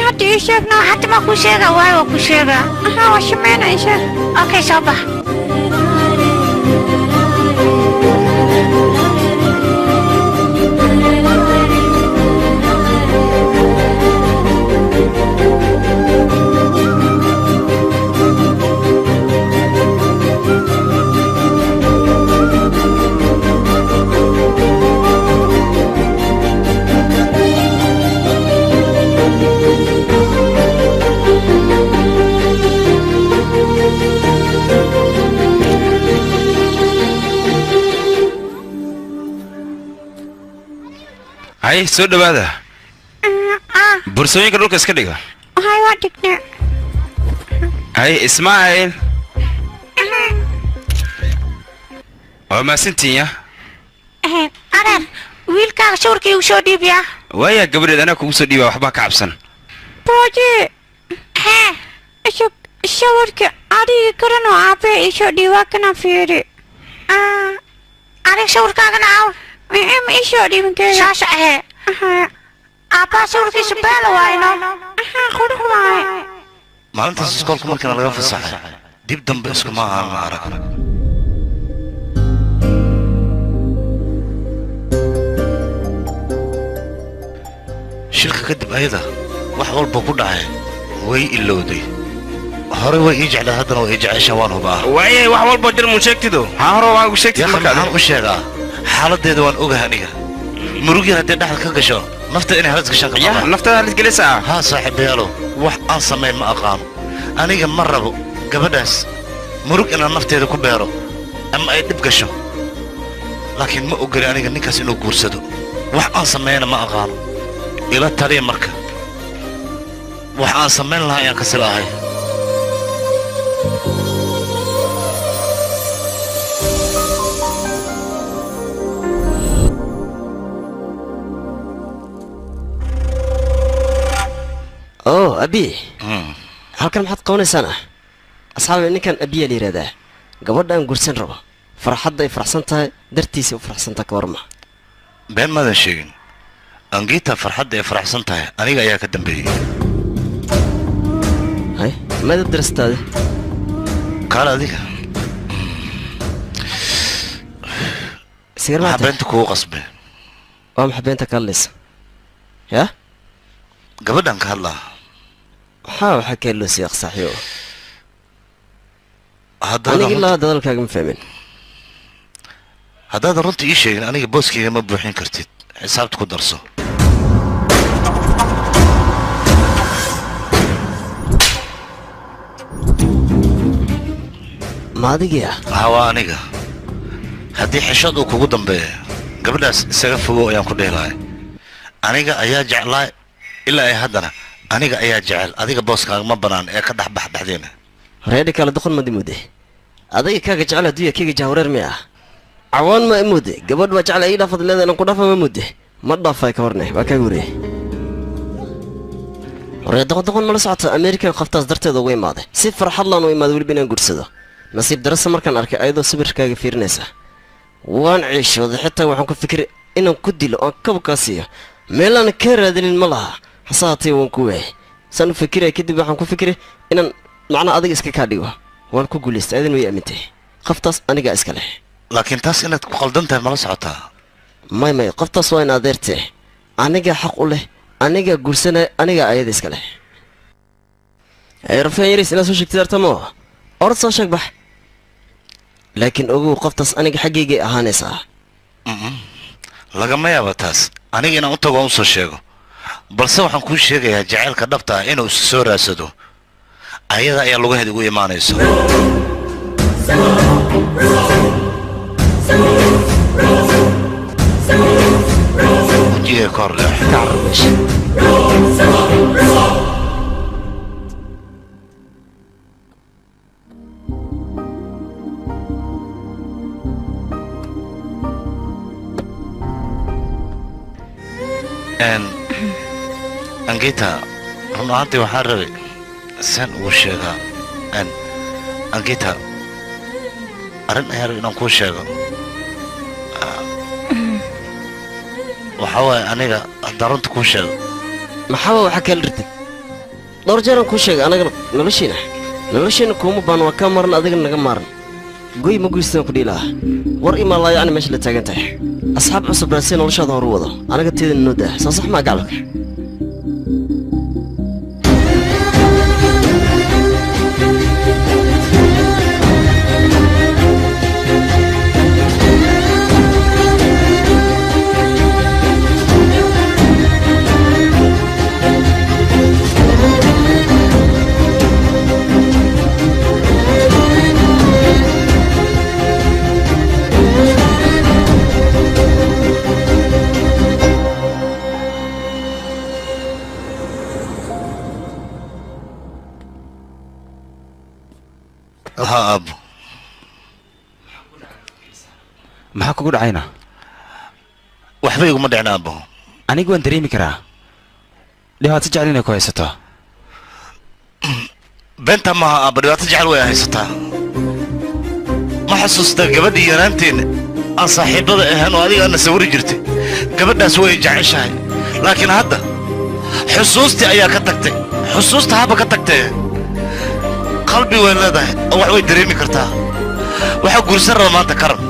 hadda ii sheegna hadda ma kuu sheega waayo waa kuu sheega waa samaynaysa okay soo bax هاي سود هذا برسوين كدول كسكديغا هاي وادكنا هاي اسماعيل وما سنتيا أنا ويلكا شوركي وشو ديبيا ويا قبل أنا كوسو ديبا وحبا كعبسن بوجي ها شوركي أري كرنو عابي شو ديبا كنا فيري أري شوركا كنا عاو إيشو دي من كذا شاشة هي أبا شوركي سبالة واينو خذوا معي maalintaas iskoolka markana laga fasaxay dib dambe iskuma aan arag shilka kadib ayada wax walba ku dhacay way ilowday hore way ii jeclaa haddana way ii jeceshaa waan hubaa waaye wax walba dir mu sheegtido haa hore waa ugu sheegtid markaan u sheegaa xaaladeeda waan ogahay aniga murugii haddii dhexda ka gasho nafta inay halis gashaan ka qabaa naftada halis gelisaa haa saaxiibayaalow wax aan samayn ma aqaano aniga ma rabo gabadhaas murug inaan nafteeda ku beero ama ay dhib gasho laakiin ma ogoli aniga ninkaas inuu guursado wax aan sameeyana ma aqaano ila taliya marka wax aan samayn lahaa ayaan kasi lahay أبي halkan maxaad qabanaysaana asxaabi ninkan abiya la yiraahdaa gabadhan gursan rabo farxadda ay faraxsan tahay dartiisa u faraxsan tahay warma been maadan sheegin angiita farxadda ay faraxsan tahay aniga ayaa ka dambeeyay hay maad darastaade kala adiga sigar ma beenta kugu qasbay waa maxay beenta kaaleysa ya gabadhan ka hadlaa waxaa kee loo sii aqsaxiyo aniga ilaa dadalkaaga ma fahmin haddaadan runta ii sheegin aniga booskayga ma buuxin kartid xisaabta ku darso ma adigii waa aniga haddii xishad uu kugu dambeeyo gabadhaas isaga fogow ayaan ku dhihi lahay aniga ayaa jeclaa ilaa ay haddana aniga ayaa jecel adiga booskaaga ma banaan ee ka dhex bax dhexdeena reedi kala doqon ma dimude adiga kaaga jecel adduunya kayga jahwareer mi ah cawaan ma imude gabadh baa jecel ii dhaafad leeda inaan ku dhaafa ma mude ma dhaafay ka horne waa kaaga wareey horee doqon mala socota ameerika qoftaas darteeda ugu imaaday si farxad laan u imaaday weliba inaan gursado nasiib darasa markaan arkay ayadoo sawirkaaga fiirinaysa waan ciishooday xitaa waxaan ku fikiray inaan ku dilo oon kabkaa siiyo meelaan ka raadinin ma laha hase haatee waan ku waayay saan u fikiraya kadib waxaan ku fikiray inaan macnaa adiga iska kaa dhigo waan ku guulaystay adin way aamintay qoftaas anigaa iska leh laakiin taas inaad ku qaldan tahay mala socotaa may qoftaas waa in adeertee anigaa xaq u leh anigaa guursanaya anigaa ayada iska leh rafaan yaris inaad soo sheegtid artamo orad soo sheeg bax laakiin ogow qoftaas aniga xaggaygay ahaanaysaa lagama yaaba taas aniga inaan u tago aan u soo sheego balse waxaan kuu sheegayaa jacaylka dhabta ah inuu is soo raadsado ayada ayaa lugaheed ugu imaanayso wajiga ka hor leex angita run ahaantii waxaan rabay saan ugu sheegaa angita arrin ayaan rabay inaan kuu sheego waxaa waaye aniga haddaan runta kuu sheego maxaaba waxaa kaala rirtid dhowr jeeraan kuu sheegay anagana noloshiina kuuma baan waa kaa maran adigana naga maaran goy ma guystaan ku dhiilaha war imaalaa yacni meesha la taagan tahay asxaab cusub raasee noloshaada horu wado anaga teedana noo daa soo sax maa gacalka ها أبو maxaa kugu dhacayna waxba iguma dhicna abo anigu waan dareemi karaa dhibaato jecel inay ku haysato beenta maaha abo dhibaato jecel way haysataa ma xasuustaa gabadhii yaraanteena aan saaxiibada ahaan oo adiga ana sawiri jirtay gabadhaas way jeceshahay laakiin hadda xusuustii ayaa ka tagtay xusuusta haba ka tagtay qalbi way leedahay wax way dareemi kartaa waxa guursan raba maanta karan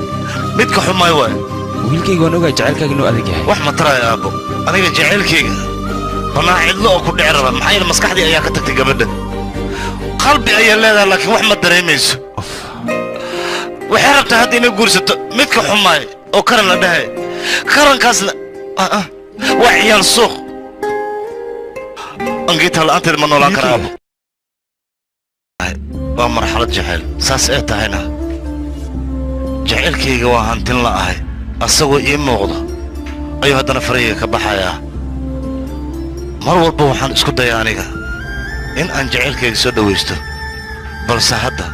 midka xumay waay wiilkayga waan ogaa jacaylkaaga inuu adag yahay wax ma taraayo aabbo aniga jacaylkayga banaa cidlo oo ku dhici raba maxaa yeele maskaxdii ayaa ka tagtay gabadha qalbi ayaa leedahay laakiin wax ma dareemayso waxay rabtaa hadda inay guursato midka xumaay oo karan la dhahay karankaasna waa ciyaal suuq angiita la'aanteed ma noolaan kara aabbo waa marxalad jacayl saas ee tahayna jacaylkayga waa hantin la ahay asagoo ii muuqdo ayuu haddana farayga ka baxayaa mar walba waxaan isku dayaa aniga in aan jacaylkayga soo dhawaysto balse hadda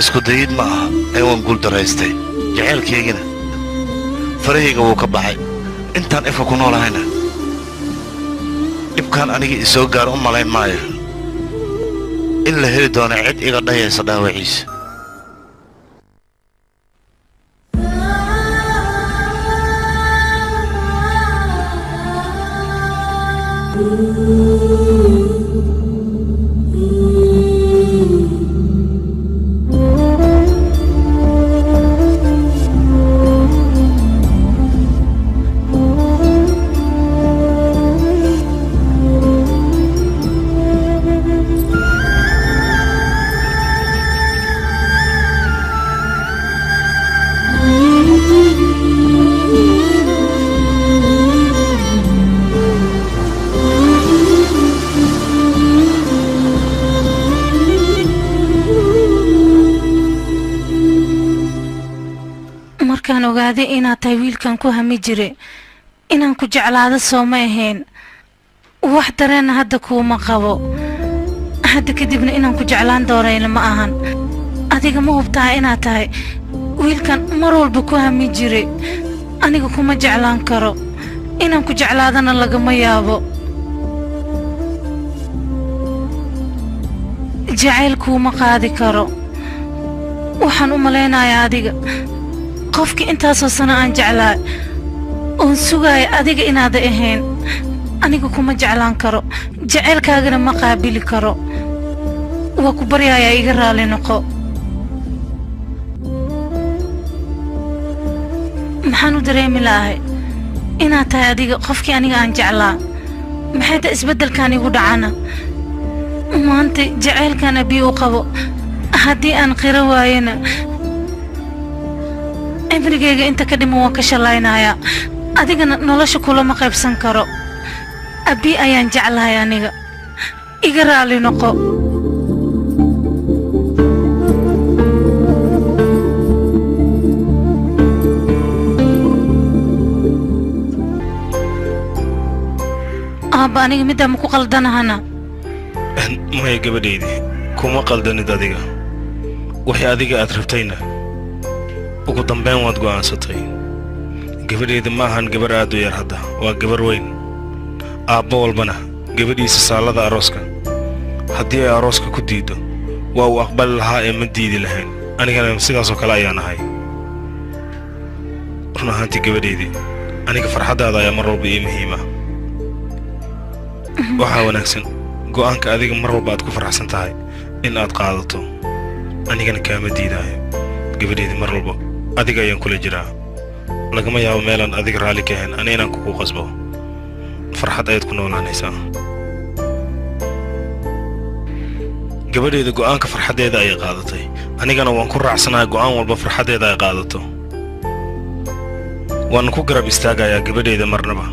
isku dayid ma aha ee waan guul daraystay jacaylkaygina farahayga wuu ka baxay intaan ifka ku noolahayna dhibkaan aniga isoo gaar u malayn maayo in la heli doono cid iga dhayaysa dhaawaciisa markaan ogaaday inaad tahay wiilkan ku hami jire inaan ku jeclaado soo ma ahayn wax dareena hadda kuuma qabo hadda kadibna inaan ku jeclaan doonayna ma ahan adiga ma hubtaa inaad tahay wiilkan mar walba ku hami jire aniga kuma jeclaan karo inaan ku jeclaadana lagama yaabo jacayl kuuma qaadi karo waxaan u malaynayaa adiga qofkii intaasoo sano aan jeclaa oon sugaaya adiga inaada ahayn aniga kuma jeclaan karo jacaylkaagana ma qaabili karo waa ku baryayaa iga raali noqo maxaan u dareemi lahay inaad tahay adiga qofkii aniga aan jeclaa maxay ta isbeddelkan igu dhacana maanta jacaylkan abii u qabo haddii aan qiro waayana cimrigayga inta ka dhiman waan ka shalaynayaa adigana nolosha kulama qaybsan karo abii ayaan jeclahay aniga iga raali noqo aabba aniga middaa ma ku qaldanahana maya gabadhaydii kuma qaldanid adiga wixii adiga aad rabtayna ugu dambayn waad go'aansatay gabadheeda ma ahan gabar aad u yar hadda waa gabar weyn aabbo walbana gabadhiisa saalada arooska haddii ay arooska ku diiddo waa uu aqbali lahaa ee ma diidi lahayn anigana sidaasoo kale ayaan ahay run ahaantii gabadheydii aniga farxaddaada ayaa mar walba ii muhiima waxaa wanaagsan go'aanka adiga mar walba aad ku faraxsan tahay in aad qaadato anigana kaama diidaayo gabadheedii mar walba adiga ayaan kula jiraa lagama yaabo meelaan adiga raalli ka ahayn ani inaan kugu qasbo farxad ayaad ku noolaanaysaa gabadheeda go'aanka farxaddeeda ayay qaadatay anigana waan ku raacsanahay go'aan walba farxaddeeda ay qaadato waan ku garab istaagayaa gabadheeda marnaba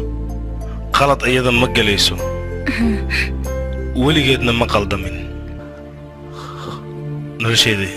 qalad iyada ma gelayso weligeedna ma qaldamin nolosheedii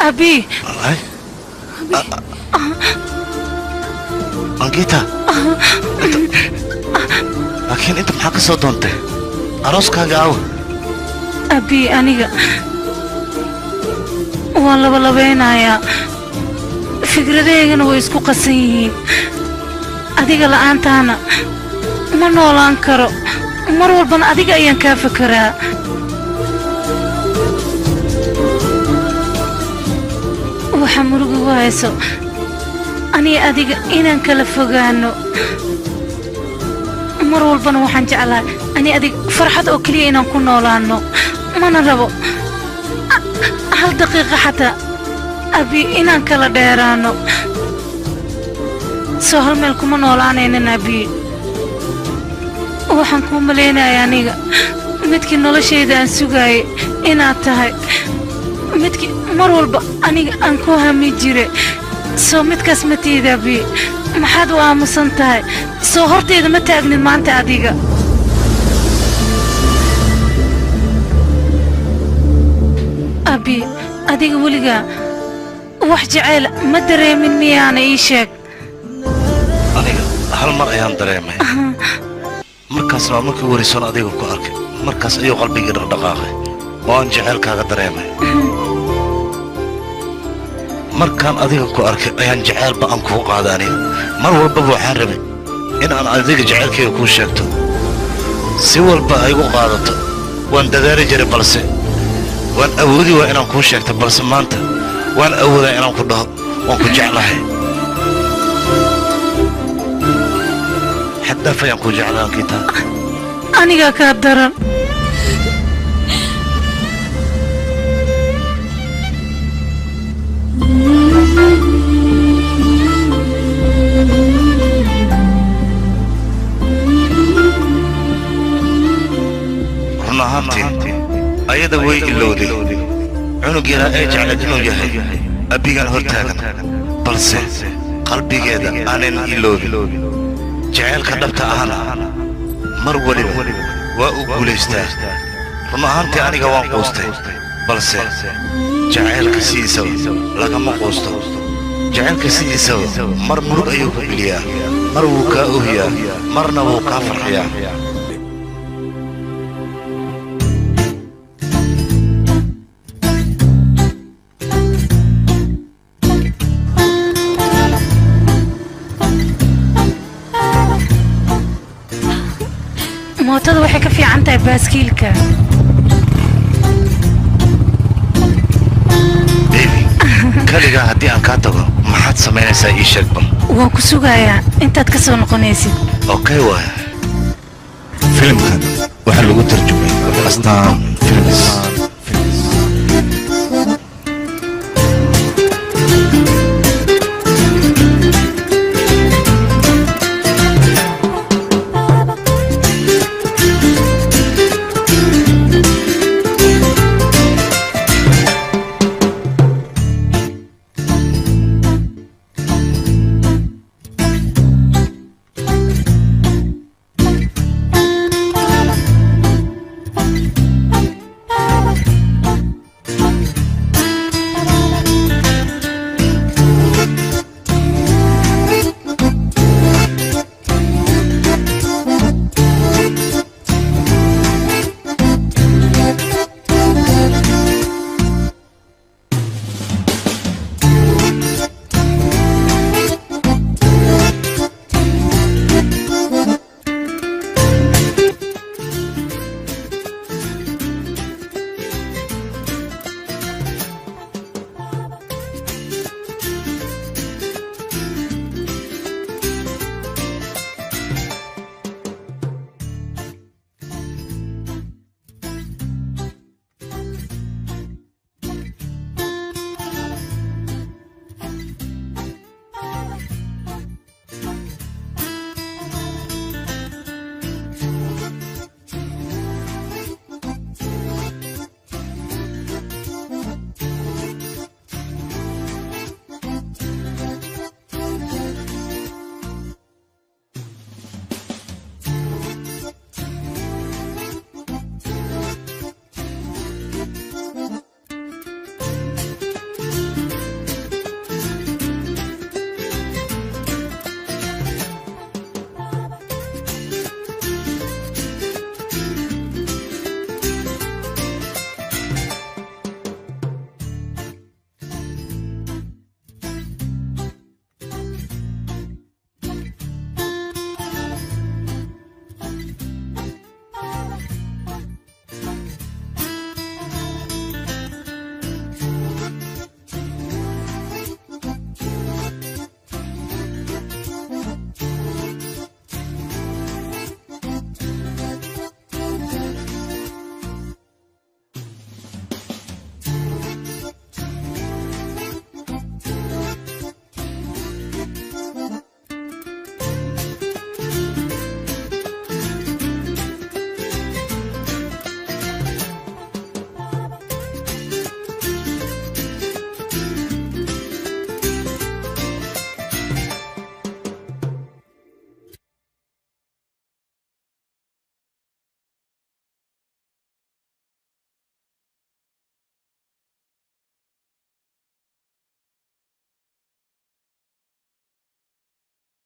أبي أنجيتا لكن أنت محاك صوتونته أروسك هاقاو أبي أنيقا والله بينايا فكرتيغنا way isku qasan yihiin adiga la'aantaana ma noolaan karo mar walbana adiga ayaan kaa fekeraa waxaa muruga igu hayso aniga adiga inaan kala fogaano mar walbana waxaan jeclahay ani adiga farxad oo keliya inaan ku noolaano mana rabo hal daqiiqa xataa abi inaan kala dheeraano soo hal meel kuma noolaanaynin abi waxaan kuu malaynaya aniga midkii noloshayda aan sugaayay inaad tahay midkii mar walba aniga aan ku hami jire soo midkaas ma tiida abi maxaad u aamusan tahay soo hortayda ma taagnid maanta adiga abi adiga weligaa wax jacayl ma dareemin miyaana ii sheeg aniga hal mar ayaan dareemay markaasna waa markii waraysoon adiga ku arkay markaas ayuu qalbigii dhaqdhaqaaqay oo aan jacaylkaaga dareemay markaan adiga ku arkay ayaan jacaylba aan kuu qaada aniga mar walbaba waxaan rabay in aan adiga jacaylkayga kuu sheegto si walba ay igu qaadato waan dadaali jiray balse waan awoodi waa inaan kuu sheegto balse maanta waan awoodaa inaan ku dhaho waan ku jeclahay xaddaaf ayaan kuu jeclaan kiitaa aniga kaa daran run ahaantii ayada way ilowday cunug yaraa ee jeclayd inuu yahay abbigaan hor taagan balse qalbigeeda aanan iloobin jacaylka dhabta ahna mar waliba waa uu guulaystaa run ahaantii aniga waan quustay balse jacaylka sidiisaba lagama quusto jacaylka sidiisaba mar murug ayuu ku geliyaa mar wuu kaa ohiyaa marna wuu kaa farxiyaa mootada waxay ka fiican tahay baaskiilka kaligaa haddii aan kaa tago maxaad samaynaysaa ii sheeg bal waan ku sugayaa intaad ka soo noqonaysid okay waay filimkan waxaa lagu tarjumay astaan films